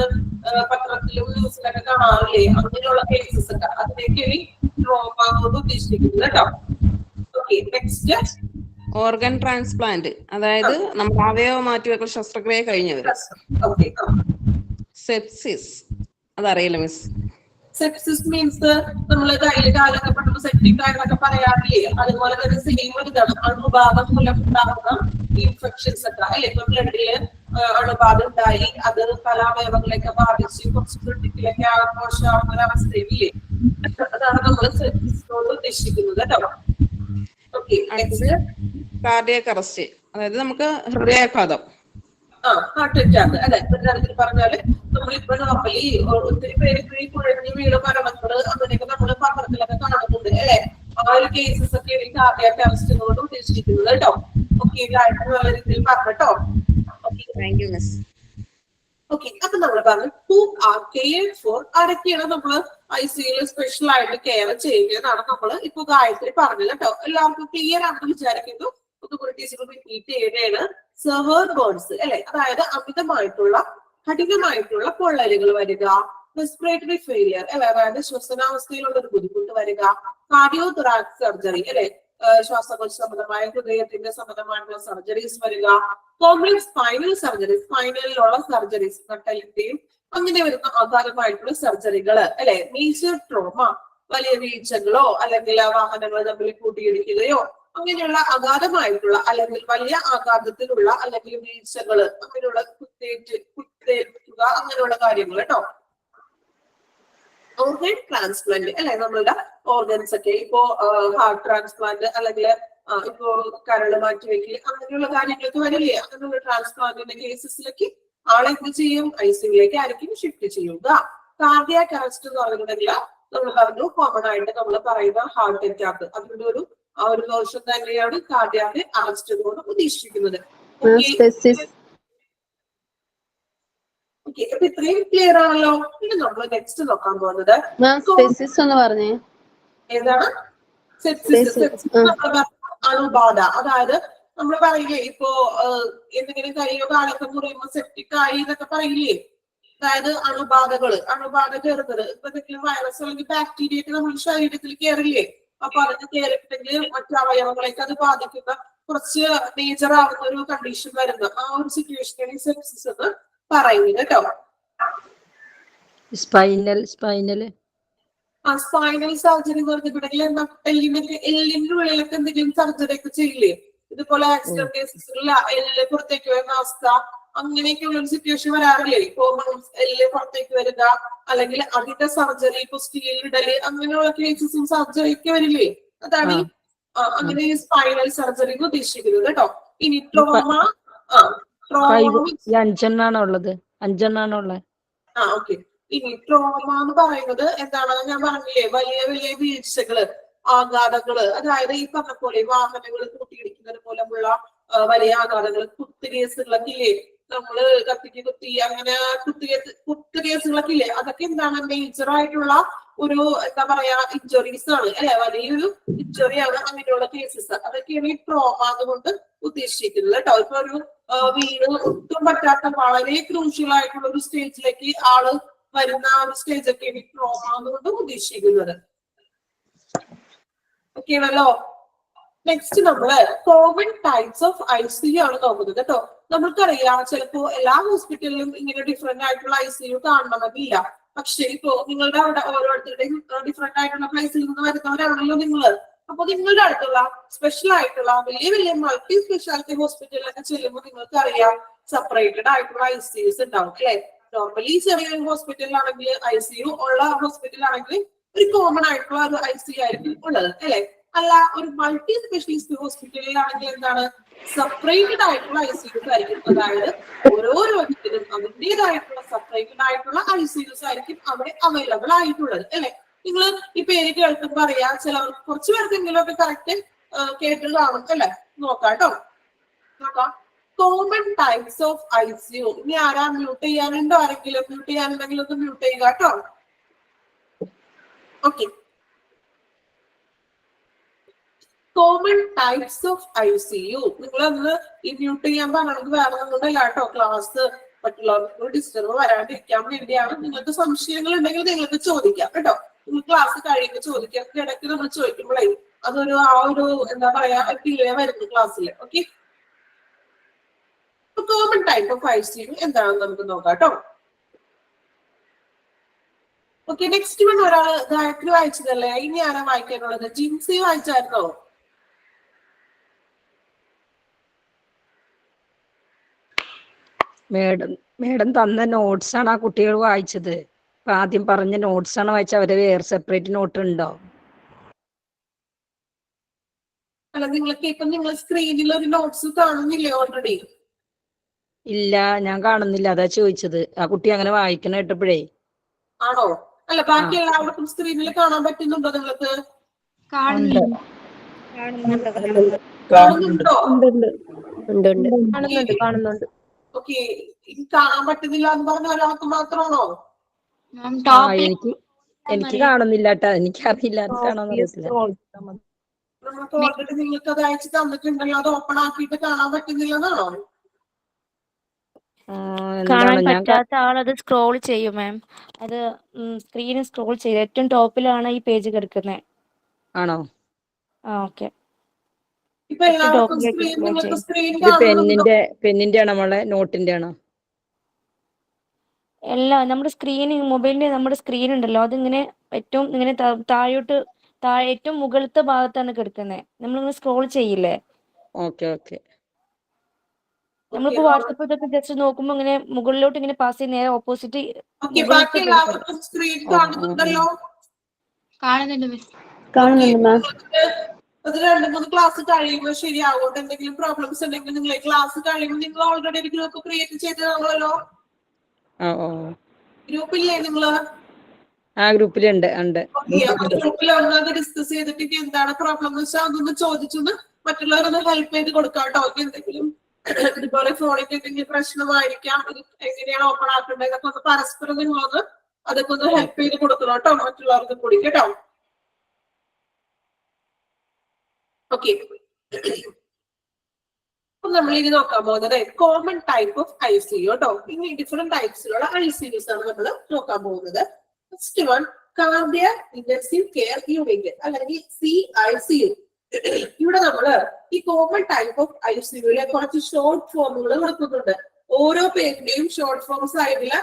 പത്രത്തിലും ന്യൂസിലൊക്കെ കാണാറില്ലേ, അങ്ങനെയുള്ള കേസസ് ഒക്കെ അതിനൊക്കെ ഈ ട്രോമ കൊണ്ട് ഉദ്ദേശിക്കുന്നത് കേട്ടോ. ഓർഗൻ ട്രാൻസ്പ്ലാന്റ്, അതായത് നമ്മുടെ അവയവ മാറ്റിവെക്കൽ ശസ്ത്രക്രിയ കഴിഞ്ഞവര്. സെപ്സിസ്, അതറിയില്ല മിസ്. സെപ്സിസ് മീൻസ് നമ്മള് കയ്യില് കാലൊക്കെ പെട്ടെന്ന് സെപ്റ്റിക് ആയെന്നൊക്കെ പറയാറില്ലേ, അതുപോലെ തന്നെ സെയിം ഒരു ഇതാണ്. അണുബാധ മൂലം ഉണ്ടാകുന്ന ഇൻഫെക്ഷൻസ് ഒക്കെ അല്ലെ. ഇപ്പൊ ബ്ലഡില് അണുബാധ ഉണ്ടായി അത് പല അവയവങ്ങളെയൊക്കെ ബാധിച്ച് കുറച്ച് ക്രിട്ടിക്കലൊക്കെ മോശമാകുന്ന ഒരു അവസ്ഥയില്ലേ, അതാണ് നമ്മൾ സെപ്സിസിനോട് ഉദ്ദേശിക്കുന്നത് കേട്ടോ. കാർഡിയാക് അറസ്റ്റ്, അതായത് നമുക്ക് ഹൃദയാഘാതം. ഹാർട്ട് അറ്റാക്ക് അല്ലെ. തരത്തിൽ പറഞ്ഞാല് നമ്മളിപ്പോ നോർമലി ഒത്തിരി പേര് ഈ കുഴഞ്ഞു വീട് മരണങ്ങള് അങ്ങനെയൊക്കെ നമ്മള് പത്രത്തിലൊക്കെ കാണുന്നുണ്ട് അല്ലെ. ആ ഒരു കേസസ് ഒക്കെ കാർഡിയാക് അറസ്റ്റിനോട് ഉദ്ദേശിക്കുന്നത് കേട്ടോ. ഓക്കെ, നല്ല രീതിയിൽ പറഞ്ഞോ. ഓക്കെ, അപ്പൊ നമ്മൾ പറഞ്ഞു ഹൂ ആർ കെയർ ഫോർ, ആരൊക്കെയാണ് നമ്മൾ ICU സ്പെഷ്യൽ ആയിട്ട് കെയർ ചെയ്യുന്നതാണ് നമ്മൾ ഇപ്പൊ ഗായത്രി പറഞ്ഞത് കേട്ടോ. എല്ലാവർക്കും ക്ലിയർ ആണെന്ന് വിചാരിക്കുന്നു. ഒന്നുകൂടി ടീച്ചർ റിപ്പീറ്റ് ചെയ്യണേണ്. സെവർ ബേൺസ് അല്ലെ, അതായത് അമിതമായിട്ടുള്ള കഠിനമായിട്ടുള്ള പൊള്ളലുകൾ വരിക, റെസ്പിറേറ്ററി ഫെയിലിയർ അല്ലെ, അതായത് ശ്വസനാവസ്ഥയിലുള്ള ഒരു ബുദ്ധിമുട്ട് വരിക, കാർഡിയോതൊറാക്സ് സർജറി അല്ലെ, ശ്വാസകോശ സംബന്ധമായ ഹൃദയത്തിന്റെ സംബന്ധമായിട്ടുള്ള സർജറീസ് വരിക, കോംപ്ലക്സ് സ്പൈനൽ സർജറീസ്, സ്പൈനലിലുള്ള സർജറീസ്, നട്ടലിന്റെയും അങ്ങനെ വരുന്ന ആധാരമായിട്ടുള്ള സർജറികൾ അല്ലെ, മേജർ ട്രോമ, വലിയ വീഴ്ചകളോ അല്ലെങ്കിൽ വാഹനങ്ങൾ തമ്മിൽ കൂട്ടിയിടിക്കുകയോ അങ്ങനെയുള്ള അഗാധമായിട്ടുള്ള അല്ലെങ്കിൽ വലിയ ആഘാതത്തിലുള്ള അല്ലെങ്കിൽ വീഴ്ചകൾ, അങ്ങനെയുള്ള കുത്തേൽക്കുക അങ്ങനെയുള്ള കാര്യങ്ങൾ കേട്ടോ. ഓർഗൻ ട്രാൻസ്പ്ലാന്റ് അല്ലെ, നമ്മളുടെ ഓർഗൻസ് ഒക്കെ ഇപ്പോ ഹാർട്ട് ട്രാൻസ്പ്ലാന്റ് അല്ലെങ്കിൽ ഇപ്പോ കരള് മാറ്റിവെക്കൽ അങ്ങനെയുള്ള കാര്യങ്ങളൊക്കെ വരില്ലേ, അങ്ങനെയുള്ള ട്രാൻസ്പ്ലാന്റിന്റെ കേസസിലേക്ക് ആളെ എന്ത് ചെയ്യും, ICUലേക്ക് ആയിരിക്കും ഷിഫ്റ്റ് ചെയ്യുക. കാർഡിയാക് അറസ്റ്റ് എന്ന് പറഞ്ഞിട്ടുണ്ടെങ്കിൽ നമ്മൾ പറഞ്ഞു കോമൺ ആയിട്ട് നമ്മൾ പറയുന്ന ഹാർട്ട് അറ്റാക്ക്, അതിന്റെ ഒരു വേർഷൻ തന്നെയാണ് കാർഡിയാക് അറസ്റ്റ് കൊണ്ട് ഉദ്ദേശിക്കുന്നത്. ഓക്കെ, അപ്പൊ ഇത്രയും ക്ലിയർ ആണല്ലോ. ഇനി നമ്മൾ നെക്സ്റ്റ് നോക്കാൻ പോകുന്നത് ഏതാണ്, അണുബാധ. അതായത് നമ്മൾ പറയില്ലേ ഇപ്പോ എന്തെങ്കിലും കൈയോ കാലൊക്കെ മുറിയുമ്പോ സെപ്റ്റിക് ആയി എന്നൊക്കെ പറയില്ലേ, അതായത് അണുബാധ കയറുന്നത്. ഇപ്പൊ എന്തെങ്കിലും വൈറസ് അല്ലെങ്കിൽ ബാക്ടീരിയ ഒക്കെ നമ്മുടെ ശരീരത്തിൽ കയറില്ലേ, അപ്പൊ അതൊക്കെ കയറിയിട്ടുണ്ടെങ്കിൽ മറ്റു അവയവങ്ങളേക്ക് അത് ബാധിക്കുന്ന കുറച്ച് മേജർ ആവുന്ന ഒരു കണ്ടീഷൻ വരുന്ന ആ ഒരു സിറ്റുവേഷനാണ് ഈ സെപ്സിസ് എന്ന് പറയുന്നത് കേട്ടോ. സ്പൈനൽ സർജറി എന്ന് പറഞ്ഞിട്ടുണ്ടെങ്കിൽ എന്താ, എല്ലിന്റെ ഉള്ളിലൊക്കെ എന്തെങ്കിലും സർജറി ഒക്കെ ചെയ്യില്ലേ, ഇതുപോലെ ആക്സിഡന്റ് കേസസിൽ എല്ല് പുറത്തേക്ക് വരുന്ന അവസ്ഥ, അങ്ങനെയൊക്കെയുള്ള ഒരു സിറ്റുവേഷൻ വരാറില്ലേ. ഇപ്പൊ എല്ല് പുറത്തേക്ക് വരിക അല്ലെങ്കിൽ അതിന്റെ സർജറി, ഇപ്പൊ സ്റ്റീൽ ഇടല് അങ്ങനെയുള്ള കേസസും സർജറി ഒക്കെ വരില്ലേ, അതാണ് അങ്ങനെ ഈ സ്പൈനൽ സർജറി എന്ന് ഉദ്ദേശിക്കുന്നത് കേട്ടോ. ഇനി ട്രോമ, അഞ്ചെണ്ണാണോ ഉള്ളത്? ഓക്കെ. ഇനി ട്രോമ എന്ന് പറയുന്നത് എന്താണ്, ഞാൻ പറഞ്ഞില്ലേ വലിയ വലിയ വീഴ്ചകള്, ആഘാതങ്ങള്, അതായത് ഈ പറഞ്ഞ പോലെ വാഹനങ്ങൾ കൂട്ടിയിടിക്കുന്നത് മൂലമുള്ള വലിയ ആഘാതങ്ങൾ, കുത്തുകേസുകളൊക്കെ ഇല്ലേ, നമ്മള് കുത്തി അങ്ങനെ കുത്തുകേസുകളൊക്കെ ഇല്ലേ, അതൊക്കെ എന്താണ് മേജർ ആയിട്ടുള്ള ഒരു എന്താ പറയാ ഇഞ്ചുറീസ് ആണ് അല്ലെ, വലിയൊരു ഇഞ്ചുറിയാണ് അങ്ങനെയുള്ള കേസസ്. അതൊക്കെയാണ് ഈ ട്രോമ അതുകൊണ്ട് ഉദ്ദേശിക്കുന്നത് കേട്ടോ. ഇപ്പൊ ഒരു വീട് ഒട്ടും പറ്റാത്ത വളരെ ക്രൂഷ്യൽ ആയിട്ടുള്ള ഒരു സ്റ്റേജിലേക്ക് ആള് വരുന്ന ഒരു സ്റ്റേജ് ഒക്കെയാണ് ഈ ട്രോമ എന്നുകൊണ്ട് ഉദ്ദേശിക്കുന്നത്. ഓക്കെ ആണല്ലോ. നെക്സ്റ്റ് നമ്മള് കോമൺ ടൈപ്സ് ഓഫ് ICU ആണ് നോക്കുന്നത് കേട്ടോ. നമ്മൾക്കറിയാം ചിലപ്പോ എല്ലാ ഹോസ്പിറ്റലിലും ഇങ്ങനെ ഡിഫറെന്റ് ആയിട്ടുള്ള ICU കാണണമെന്നില്ല. പക്ഷെ ഇപ്പോ നിങ്ങളുടെ അവിടെ ഓരോരുത്തരുടെയും ഡിഫറെന്റ് ആയിട്ടുള്ള പ്ലേസിൽ നിന്ന് വരുന്നവരാണല്ലോ നിങ്ങള്. അപ്പൊ നിങ്ങളുടെ അടുത്തുള്ള സ്പെഷ്യൽ ആയിട്ടുള്ള വലിയ വലിയ മൾട്ടി സ്പെഷ്യാലിറ്റി ഹോസ്പിറ്റലിലൊക്കെ ചെല്ലുമ്പോൾ നിങ്ങൾക്ക് അറിയാം സെപ്പറേറ്റഡ് ആയിട്ടുള്ള ICUs ഉണ്ടാവും അല്ലെ. നോർമലി ചെറിയ ഹോസ്പിറ്റലിലാണെങ്കിൽ ICU ഉള്ള ഹോസ്പിറ്റലാണെങ്കിൽ ഒരു കോമൺ ആയിട്ടുള്ള ഒരു ICU ആയിരിക്കും ഉള്ളത് അല്ലെ. അല്ല ഒരു മൾട്ടി സ്പെഷ്യലിസ്റ്റ് ഹോസ്പിറ്റലിലാണെങ്കിൽ എന്താണ്, സെപ്പറേറ്റഡ് ആയിട്ടുള്ള ICUs ആയിരിക്കും. അതായത് ഓരോ രോഗത്തിനും അതിൻ്റെതായിട്ടുള്ള സെപ്പറേറ്റഡ് ആയിട്ടുള്ള ICUs ആയിരിക്കും അവിടെ അവൈലബിൾ ആയിട്ടുള്ളത് അല്ലെ. നിങ്ങൾ ഈ പേര് കേൾക്കുമ്പോൾ അറിയാം, ചിലവർക്ക് കുറച്ചു പേർക്കെങ്കിലും ഒക്കെ കറക്റ്റ് കേട്ട് കാണും അല്ലെ. നോക്കാം. Common types of ICU. ഇനി ആരാ മ്യൂട്ട് ചെയ്യാനുണ്ടോ? ആരെങ്കിലും മ്യൂട്ട് ചെയ്യാനുണ്ടെങ്കിൽ ഒന്ന് മ്യൂട്ട് ചെയ്യുക കേട്ടോ. Okay, common types of ICU. നിങ്ങളൊന്ന് ഈ മ്യൂട്ട് ചെയ്യാൻ പറഞ്ഞത് വേറെ ഒന്നുമില്ല കേട്ടോ. ക്ലാസ് മറ്റുള്ളവർക്ക് ഡിസ്റ്റർബ് വരാണ്ടിരിക്കാൻ വേണ്ടിയാണ്. നിങ്ങൾക്ക് സംശയങ്ങൾ ഉണ്ടെങ്കിൽ നിങ്ങൾക്ക് ചോദിക്കാം കേട്ടോ. നിങ്ങൾ ക്ലാസ് കഴിയുമ്പോൾ ചോദിക്കാം. ഇടയ്ക്ക് നമ്മൾ ചോദിക്കുമ്പോഴേ അതൊരു ആ ഒരു എന്താ പറയാ ഡിലേ വരുന്നു ക്ലാസ്സിൽ. Okay, common type of ICU എന്താണെന്ന് നമുക്ക് നോക്കാം കേട്ടോ. ഓക്കെ, നെക്സ്റ്റ് വൺ ഒരാള് ഗായത്രി വായിച്ചതല്ലേ, ഇനി ആരാ വായിക്കാനുള്ളത്? ജിൻസി വായിച്ചായിരുന്നോ? മേഡം തന്ന നോട്ട്സ് ആണ് ആ കുട്ടികൾ വായിച്ചത്. അപ്പൊ ആദ്യം പറഞ്ഞ നോട്ട്സ് ആണ് വായിച്ചത്. അവരെ വേറെ സെപ്പറേറ്റ് നോട്ട് ഉണ്ടോ? അല്ല, നിങ്ങൾക്ക് ഇപ്പൊ നിങ്ങൾ സ്ക്രീനിൽ ഒരു നോട്ട്സ് കാണുന്നില്ലേ ഓൾറെഡി? ഇല്ല, ഞാൻ കാണുന്നില്ല, അതാ ചോദിച്ചത്. ആ കുട്ടി അങ്ങനെ വായിക്കണ കേട്ടപ്പോഴേ. ആണോ? അല്ല, ബാക്കി എല്ലാവർക്കും സ്ക്രീനിൽ കാണാൻ പറ്റുന്നുണ്ടോ നിങ്ങൾക്ക്? കാണുന്നുണ്ട്. കാണുന്നുണ്ടോ? ഉണ്ട്. കാണുന്നുണ്ട്. ഓക്കെ, കാണാൻ പറ്റുന്നില്ല എന്ന് പറഞ്ഞ ഒരാൾക്ക് മാത്രമാണോ? എനിക്ക് കാണുന്നില്ല കേട്ടോ, എനിക്കറിയില്ല, കാണാൻ അറിയത്തില്ല. നമുക്ക് ഓൾറെഡി നിങ്ങൾക്ക് അത് അയച്ചു തന്നിട്ടുണ്ടല്ലോ, അത് ഓപ്പൺ ആക്കിയിട്ട് കാണാൻ പറ്റുന്നില്ലെന്നാണോ? കാണാൻ പറ്റാത്ത ആൾ അത് സ്ക്രോൾ ചെയ്യും മാം. അത് സ്ക്രീന് സ്ക്രോൾ ചെയ്ത് ഏറ്റവും ടോപ്പിലാണ് ഈ പേജ് കിടക്കുന്നത്. ആണോ? ഓക്കെ. ഇപ്പൊ എല്ലാവർക്കും സ്ക്രീൻ, നിങ്ങൾക്ക് സ്ക്രീൻ പെന്നിന്റെ ആണോ മോളെ, നോട്ടിന്റെ ആണോ? എല്ലാ നമ്മുടെ സ്ക്രീന്, മൊബൈലിന്റെ നമ്മുടെ സ്ക്രീൻ ഉണ്ടല്ലോ, അതിങ്ങനെ ഏറ്റവും ഇങ്ങനെ താഴോട്ട് ഏറ്റവും മുകളിലത്തെ ഭാഗത്താണ് കിടക്കുന്നത്. നമ്മളിങ്ങനെ സ്ക്രോൾ ചെയ്യില്ലേ? Okay okay. നമ്മളിപ്പോ വാട്സപ്പ് ഇതൊക്കെ ജസ്റ്റ് നോക്കുമ്പോ ഇങ്ങനെ മുകളിലോട്ട് ഇങ്ങനെ പാസ് ചെയ്ത് നേരെ ഓപ്പോസിറ്റ് സ്ക്രീൻ കാണുന്നുണ്ടല്ലോ? കാണുന്നുണ്ട് മാം. അത് 2-3 ക്ലാസ് കഴിയുമ്പോൾ ശരിയാവും. എന്തെങ്കിലും പ്രോബ്ലംസ് ഉണ്ടെങ്കിൽ നിങ്ങൾ ക്ലാസ് കഴിയുമ്പോൾ നിങ്ങൾ ഓൾറെഡി ഒരു ഗ്രൂപ്പ് ക്രിയേറ്റ് ചെയ്തതാണല്ലോ. ഗ്രൂപ്പില്ലേ നിങ്ങള്? ആ ഗ്രൂപ്പിലുണ്ട്. ഗ്രൂപ്പിൽ ഒന്നത് ഡിസ്കസ് ചെയ്തിട്ട് എന്താണ് പ്രോബ്ലം എന്ന് വെച്ചാൽ അതൊന്ന് ചോദിച്ചൊന്ന് മറ്റുള്ളവരൊന്ന് ഹെൽപ്പ് ചെയ്ത് കൊടുക്കാം കേട്ടോ. എന്തെങ്കിലും ഇതുപോലെ ഫോണിന്റെ എന്തെങ്കിലും പ്രശ്നമായിരിക്കാം, എങ്ങനെയാണ് ഓപ്പൺ ആക്കേണ്ടത്, ഇതൊക്കെ ഒന്ന് പരസ്പരം നിങ്ങളൊന്ന് അതൊക്കെ ഒന്ന് ഹെൽപ്പ് ചെയ്ത് കൊടുക്കണം കേട്ടോ, മറ്റുള്ളവർക്ക് കൂടി കേട്ടോ. ഓക്കെ, അപ്പൊ നമ്മൾ ഇനി നോക്കാൻ പോകുന്നത് കോമൺ ടൈപ്പ് ഓഫ് ICU കേട്ടോ. ഇനി ഡിഫറെന്റ് ടൈപ്സിലുള്ള ICUs ആണ് നമ്മൾ നോക്കാൻ പോകുന്നത്. First one, cardiac intensive care unit അല്ലെങ്കിൽ CICU. ഇവിടെ നമ്മള് ഈ കോമൺ ടൈപ്പ് ഓഫ് ICUലെ കുറച്ച് ഷോർട്ട് ഫോമുകൾ കൊടുക്കുന്നുണ്ട്. ഓരോ പേരിന്റെയും ഷോർട്ട് ഫോംസ് ആയിട്ടുള്ള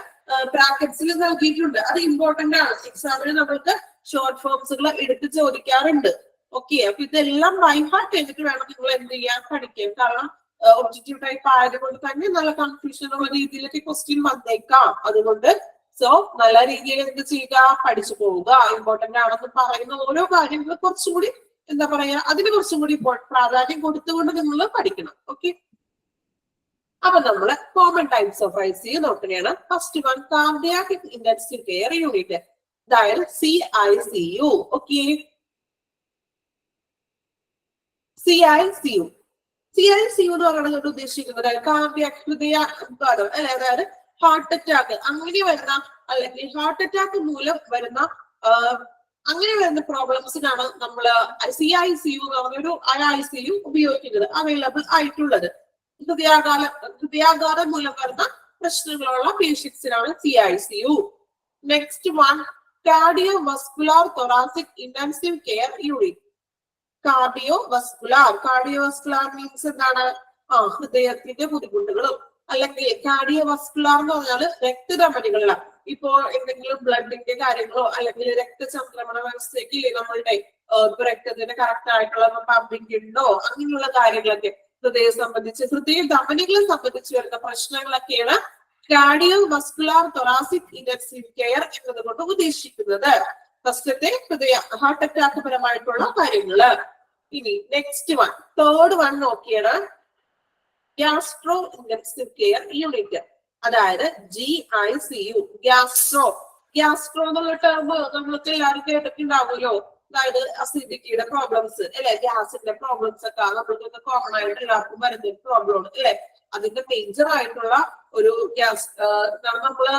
ബ്രാക്കറ്റ്സിൽ നൽകിയിട്ടുണ്ട്. അത് ഇമ്പോർട്ടന്റ് ആണ്, എക്സാമിന് നമ്മൾക്ക് ഷോർട്ട് ഫോംസുകൾ എടുത്ത് ചോദിക്കാറുണ്ട്. ഓക്കെ, അപ്പൊ ഇതെല്ലാം ബൈ ഹാർട്ട് ചെയ്തിട്ട് വേണം നിങ്ങൾ എന്ത് ചെയ്യാൻ, പഠിക്കാൻ. കാരണം ഒബ്ജക്റ്റീവ് ടൈപ്പ് ആയതുകൊണ്ട് തന്നെ നല്ല കൺഫ്യൂഷൻ ഉള്ള രീതിയിലൊക്കെ ക്വസ്റ്റ്യൻ വന്നേക്കാം. അതുകൊണ്ട് നല്ല രീതിയിൽ എന്ത് ചെയ്യുക, പഠിച്ചു പോവുക. ഇമ്പോർട്ടന്റ് ആണെന്ന് പറയുന്ന ഓരോ കാര്യങ്ങളും കുറച്ചും കൂടി എന്താ പറയാ, അതിന് കുറച്ചും കൂടി പ്രാധാന്യം കൊടുത്തുകൊണ്ട് നിങ്ങൾ പഠിക്കണം. ഓക്കെ, അപ്പൊ നമ്മള് കോമൺ ടൈപ്സ് ഓഫ് ICU നോക്കുകയാണ്. First one, cardiac intensive care unit, അതായത് CICU. ഓക്കെ, CICU എന്ന് പറയുന്നത് ഉദ്ദേശിക്കുന്നത് കാർഡിയാക് ഹൃദയാഘാതം അല്ലെ, അതായത് ഹാർട്ട് അറ്റാക്ക് അങ്ങനെ വരുന്ന, അല്ലെങ്കിൽ ഹാർട്ട് അറ്റാക്ക് മൂലം വരുന്ന അങ്ങനെ വരുന്ന പ്രോബ്ലംസിനാണ് നമ്മൾ CICU എന്ന് പറഞ്ഞൊരു ICU ഉപയോഗിക്കുന്നത്, അവൈലബിൾ ആയിട്ടുള്ളത്. ഹൃദയാഘാതം മൂലം വരുന്ന പ്രശ്നങ്ങളുള്ള പേഷ്യൻസിനാണ് CICU. Next one, cardiovascular thoracic intensive care unit. Cardiovascular means എന്താണ്? ഹൃദയത്തിന്റെ ബുദ്ധിമുട്ടുകളും, അല്ലെങ്കിൽ കാർഡിയോവസ്കുലാർ എന്ന് പറഞ്ഞാൽ രക്തധമനികളില ഇപ്പോ എന്തെങ്കിലും ബ്ലഡിന്റെ കാര്യങ്ങളോ അല്ലെങ്കിൽ രക്തചംക്രമണ വ്യവസ്ഥയ്ക്ക് നമ്മളുടെ രക്തത്തിന് കറക്റ്റ് ആയിട്ടുള്ള പമ്പിങ് ഉണ്ടോ, അങ്ങനെയുള്ള കാര്യങ്ങളൊക്കെ ഹൃദയം സംബന്ധിച്ച്, ഹൃദയ ധമനികളെ സംബന്ധിച്ച് വരുന്ന പ്രശ്നങ്ങളൊക്കെയാണ് കാർഡിയോവസ്കുലാർ തൊറാസിക് ഇന്റൻസീവ് കെയർ എന്നതുകൊണ്ട് ഉദ്ദേശിക്കുന്നത്. ഫസ്റ്റത്തെ ഹാർട്ട് അറ്റാക്ക് പരമായിട്ടുള്ള കാര്യങ്ങള്. ഇനി നെക്സ്റ്റ് വൺ, തേർഡ് വൺ നോക്കിയാണ് ഗ്യാസ്ട്രോ ഇന്റൻസീവ് കെയർ യൂണിറ്റ്, അതായത് GICU. ഗ്യാസ്ട്രോ എന്നുള്ള ടേം നമ്മൾക്ക് എല്ലാവരും കേട്ടിട്ടുണ്ടാവുമല്ലോ. അതായത് അസിഡിറ്റിയുടെ പ്രോബ്ലംസ് അല്ലെ, ഗ്യാസിന്റെ പ്രോബ്ലംസ് ഒക്കെ നമ്മൾക്ക് കോമൺ ആയിട്ട് എല്ലാവർക്കും വരുന്ന പ്രോബ്ലമാണ് അല്ലെ. അതിന്റെ മേജർ ആയിട്ടുള്ള ഒരു ഗ്യാസ് നമ്മള്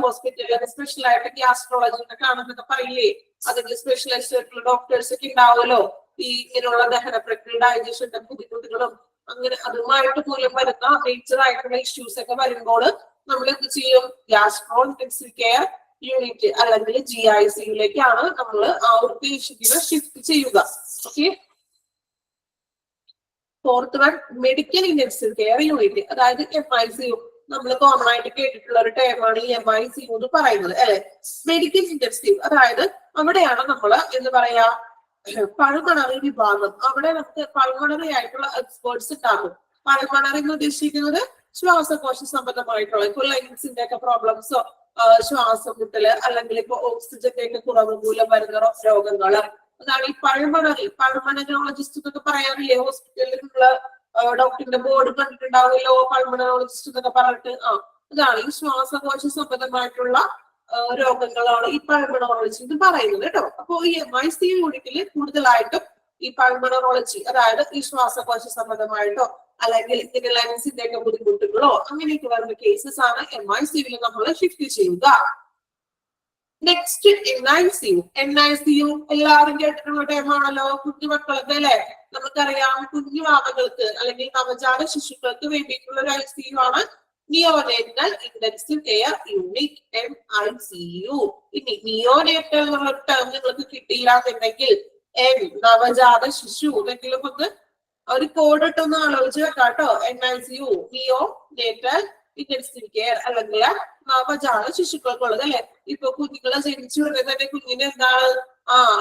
ഹോസ്പിറ്റലിലൊക്കെ സ്പെഷ്യൽ ആയിട്ട് ഗ്യാസ്ട്രോളജിനെ കാണുന്നൊക്കെ പറയില്ലേ, അതിന്റെ സ്പെഷ്യലൈസ്ഡ് ആയിട്ടുള്ള ഡോക്ടേഴ്സ് ഒക്കെ ഉണ്ടാവുമല്ലോ. ഈ ഇങ്ങനെയുള്ള ദഹന പ്രക്രിയ, ഡൈജഷന്റെ ബുദ്ധിമുട്ടുകളും അങ്ങനെ അതുമായിട്ട് മൂലം വരുന്ന മേജർ ആയിട്ടുള്ള ഇഷ്യൂസ് ഒക്കെ വരുമ്പോൾ നമ്മൾ എന്ത് ചെയ്യും, ഗ്യാസ്ട്രോ ഇന്റൻസീവ് കെയർ യൂണിറ്റ് അല്ലെങ്കിൽ GICUലേക്കാണ് നമ്മൾ ആ ഒരു പേഷ്യന്റിനെ ഷിഫ്റ്റ് ചെയ്യുക. Okay, fourth one, medical intensive care unit, അതായത് MICU. നമ്മൾ കോമൺ ആയിട്ട് കേട്ടിട്ടുള്ള ഒരു ടേമാണ് ഈ MICU എന്ന് പറയുന്നത് അല്ലെ. മെഡിക്കൽ ഇന്റൻസീവ്, അതായത് അവിടെയാണ് നമ്മള് എന്താ പറയാ, പൾമണറി വിഭാഗം. അവിടെ നമുക്ക് പൾമണറി ആയിട്ടുള്ള എക്സ്പേർട്സ് ഉണ്ടാകും. പൾമണറി എന്ന് ഉദ്ദേശിക്കുന്നത് ശ്വാസകോശ സംബന്ധമായിട്ടുള്ള, ഇപ്പൊ ലങ്സിന്റെ ഒക്കെ പ്രോബ്ലംസോ ശ്വാസം മുട്ടല് അല്ലെങ്കിൽ ഇപ്പൊ ഓക്സിജന്റെ ഒക്കെ കുറവ് മൂലം വരുന്ന രോഗങ്ങള്, അതാണ് ഈ പൾമണറോളജിസ്റ്റ് എന്നൊക്കെ പറയാറില്ലേ. ഹോസ്പിറ്റലിൽ നമ്മള് ഡോക്ടറിന്റെ ബോർഡ് കണ്ടിട്ടുണ്ടാവുമല്ലോ, പൾമണറോളജിസ്റ്റ് എന്നൊക്കെ പറഞ്ഞിട്ട്. അതാണ് ഈ ശ്വാസകോശ സംബന്ധമായിട്ടുള്ള രോഗങ്ങളാണ് ഈ പൾമണറോളജി എന്ന് പറയുന്നത് കേട്ടോ. അപ്പൊ ഈ MICU യൂണിറ്റിൽ കൂടുതലായിട്ടും ഈ പൾമണറോളജി, അതായത് ഈ ശ്വാസകോശ സംബന്ധമായിട്ടോ അല്ലെങ്കിൽ ഇതിന്റെ ലങ്സിന്റെ ഒക്കെ ബുദ്ധിമുട്ടുകളോ അങ്ങനെയൊക്കെ വരുന്ന കേസസ് ആണ് MICU നമ്മൾ ഷിഫ്റ്റ് ചെയ്യുക. Next NICU. NICU എല്ലാവരും കേട്ടിട്ടുള്ള ടൈമാണല്ലോ, കുഞ്ഞുമക്കൾക്ക് അല്ലെ. നമുക്കറിയാം കുഞ്ഞുവാവകൾക്ക് അല്ലെങ്കിൽ നവജാത ശിശുക്കൾക്ക് വേണ്ടിയിട്ടുള്ള ഒരു ICU ആണ് neonatal intensive care unit MICU. ഇനി നിയോനേറ്റൽ എന്നുള്ള ടേം നിങ്ങൾക്ക് കിട്ടിയില്ല എന്നുണ്ടെങ്കിൽ നവജാത ശിശു എന്തെങ്കിലും ഒന്ന് ഒരു കോഡ് ഇട്ടൊന്ന് ആലോചിച്ച് വെക്കാട്ടോ. NICU നിയോനേറ്റൽ ഇന്റൻസീവ് കെയർ അല്ലെങ്കിൽ നവജാത ശിശുക്കൾക്കുള്ളത് അല്ലെ. ഇപ്പൊ കുഞ്ഞുങ്ങളെ ജനിച്ചു ഉടനെ തന്നെ കുഞ്ഞിന് എന്താണ്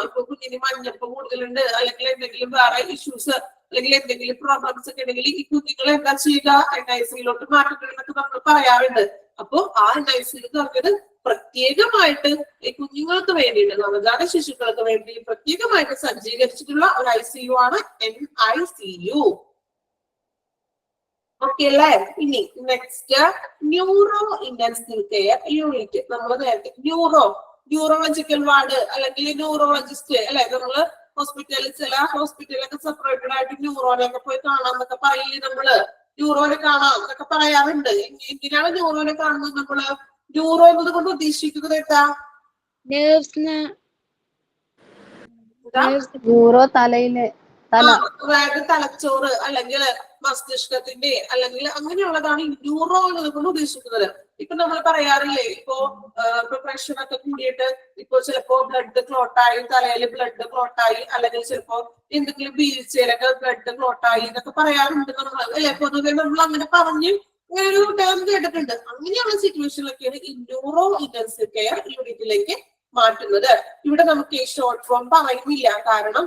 ഇപ്പൊ കുഞ്ഞിന് മഞ്ഞപ്പ് കൂടുതലുണ്ട് അല്ലെങ്കിൽ എന്തെങ്കിലും വേറെ ഇഷ്യൂസ് അല്ലെങ്കിൽ എന്തെങ്കിലും പ്രോബ്ലംസ് ഒക്കെ ഉണ്ടെങ്കിൽ ഈ കുഞ്ഞുങ്ങളെ എന്താ ചെയ്യുക, NICUലോട്ട് മാറ്റിട്ടുണ്ടെന്നൊക്കെ നമ്മൾ പറയാറുണ്ട്. അപ്പൊ ആ NICU എന്ന് പറഞ്ഞത് പ്രത്യേകമായിട്ട് ഈ കുഞ്ഞുങ്ങൾക്ക് വേണ്ടിയിട്ട് നവജാത ശിശുക്കൾക്ക് വേണ്ടി പ്രത്യേകമായിട്ട് സജ്ജീകരിച്ചിട്ടുള്ള ഒരു ICU ആണ് NICU. ഓക്കെ അല്ലേ. ഇനി next neuro intensive care unit. നമ്മൾ നേരത്തെ ന്യൂറോളജിക്കൽ വാർഡ് അല്ലെങ്കിൽ ന്യൂറോളജിസ്റ്റ് അല്ലെ. നമ്മള് ഹോസ്പിറ്റലിൽ ചില ഹോസ്പിറ്റലൊക്കെ സെപ്പറേറ്റഡ് ആയിട്ട് ന്യൂറോനൊക്കെ പോയി കാണാന്നൊക്കെ പറയില്ലേ, നമ്മള് ന്യൂറോനെ കാണാം എന്നൊക്കെ പറയാറുണ്ട്. എന്തിനാണ് ന്യൂറോനെ കാണുന്നത്? നമ്മള് ന്യൂറോ എന്നത് കൊണ്ട് ഉദ്ദേശിക്കുന്നത് എന്താ? ന്യൂറോ തലയിലെ അതായത് തലച്ചോറ് അല്ലെങ്കിൽ മസ്തിഷ്കത്തിന്റെ അല്ലെങ്കിൽ അങ്ങനെയുള്ളതാണ് ന്യൂറോ എന്നത് കൊണ്ട് ഉദ്ദേശിക്കുന്നത്. ഇപ്പൊ നമ്മൾ പറയാറില്ലേ, ഇപ്പോ പ്രഷർ ഒക്കെ കൂടിയിട്ട് ഇപ്പൊ ചിലപ്പോ ബ്ലഡ് ക്ലോട്ടായി, തലയിൽ ബ്ലഡ് ക്ലോട്ടായി, അല്ലെങ്കിൽ ചിലപ്പോ എന്തെങ്കിലും വീഴ്ചയിലൊക്കെ ബ്ലഡ് ക്ലോട്ടായി എന്നൊക്കെ പറയാറുണ്ട് നമ്മൾ അല്ലെ. പൊതുവെ നമ്മൾ അങ്ങനെ പറഞ്ഞ് അങ്ങനെ ഒരു ടേം കേട്ടിട്ടുണ്ട്. അങ്ങനെയുള്ള സിറ്റുവേഷനിലൊക്കെയാണ് ഈ ന്യൂറോ ഇന്റൻസീവ് കെയർ യൂണിറ്റിലേക്ക് മാറ്റുന്നത്. ഇവിടെ നമുക്ക് ഈ ഷോർട്ട് ഫോം പറയുന്നില്ല, കാരണം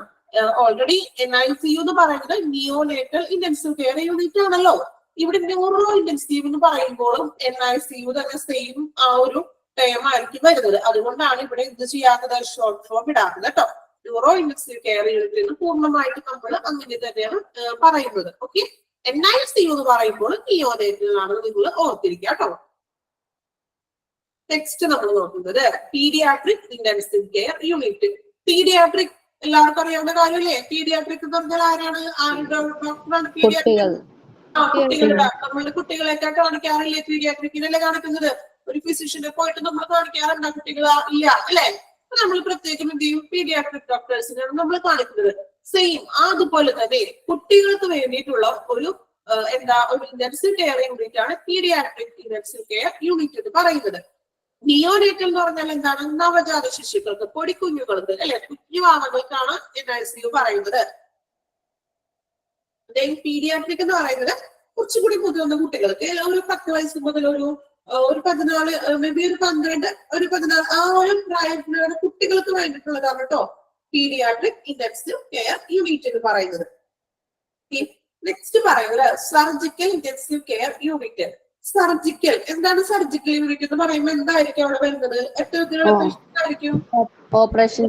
ഓൾറെഡി NICU എന്ന് പറയുന്നത് നിയോനേറ്റൽ ഇന്റൻസീവ് കെയർ യൂണിറ്റ് ആണല്ലോ. ഇവിടെ ന്യൂറോ ഇന്റൻസീവ് എന്ന് പറയുമ്പോഴും NICU തന്നെ സെയിം ആ ഒരു ടേം ആയിരിക്കും വരുന്നത്. അതുകൊണ്ടാണ് ഇവിടെ ഇത് ചെയ്യാത്തത്, ഷോർട്ട് ഫോം ഇടാത്തത് കേട്ടോ. ന്യൂറോ ഇന്റൻസീവ് കെയർ യൂണിറ്റിൽ നിന്ന് പൂർണ്ണമായിട്ട് നമ്മൾ അങ്ങനെ തന്നെയാണ് പറയുന്നത്. ഓക്കെ. NICU എന്ന് പറയുമ്പോൾ നിയോനേറ്റൽ ആണെന്ന് നിങ്ങൾ ഓർത്തിരിക്കുക കേട്ടോ. നെക്സ്റ്റ് നമ്മൾ നോക്കുന്നത് paediatric intensive care unit. Paediatric എല്ലാവർക്കും അറിയാവുന്ന കാര്യമല്ലേ. പീഡിയാട്രിക് എന്ന് പറഞ്ഞാൽ ആരാണ്? ഡോക്ടറാണ് പീഡിയാട്രിക്. കുട്ടികളുടെ നമ്മളുടെ കുട്ടികളെയൊക്കെ കാണിക്കാറില്ലേ? പീഡിയാട്രിക്കിനല്ലേ കാണിക്കുന്നത്. ഒരു ഫിസിഷ്യനെ പോയിട്ട് നമ്മൾ കാണിക്കാറുണ്ടോ കുട്ടികളാ? ഇല്ല അല്ലെ. നമ്മൾ പ്രത്യേകം എന്ത് ചെയ്യും? പീഡിയാട്രിക് ഡോക്ടേഴ്സിനാണ് നമ്മൾ കാണിക്കുന്നത്. സെയിം അതുപോലെ തന്നെ കുട്ടികൾക്ക് വേണ്ടിയിട്ടുള്ള ഒരു ഒരു ഇന്റൻസീവ് കെയർ യൂണിറ്റ് ആണ് പീഡിയാട്രിക് ഇന്റൻസീവ് കെയർ യൂണിറ്റ് എന്ന് പറയുന്നത്. നിയോനേറ്റൽ എന്ന് പറഞ്ഞാൽ എന്താണ്? നവജാത ശിശുക്കൾക്ക്, പൊടിക്കുഞ്ഞുങ്ങൾക്ക് അല്ലെ, കുഞ്ഞുവാവകൾക്കാണ് NICU പറയുന്നത്. പീഡിയാട്രിക് എന്ന് പറയുന്നത് കുറച്ചുകൂടി മുതിർന്ന കുട്ടികൾക്ക്, ഒരു 10 വയസ്സ് മുതൽ ഒരു 14 മേ ബി ഒരു 12 ഒരു 14 ആ ഒരു പ്രായത്തിലുള്ള കുട്ടികൾക്ക് വേണ്ടിയിട്ടുള്ളതാണ് കേട്ടോ പീഡിയാട്രിക് ഇന്റൻസീവ് കെയർ യൂണിറ്റ് എന്ന് പറയുന്നത്. നെക്സ്റ്റ് പറയുന്നത് surgical intensive care unit. Surgical എന്താണ്? സർജിക്കൽ യൂണിറ്റ് എന്ന് പറയുമ്പോൾ എന്തായിരിക്കും അവിടെ വരുന്നത്? ആയിരിക്കും ഓപ്പറേഷൻ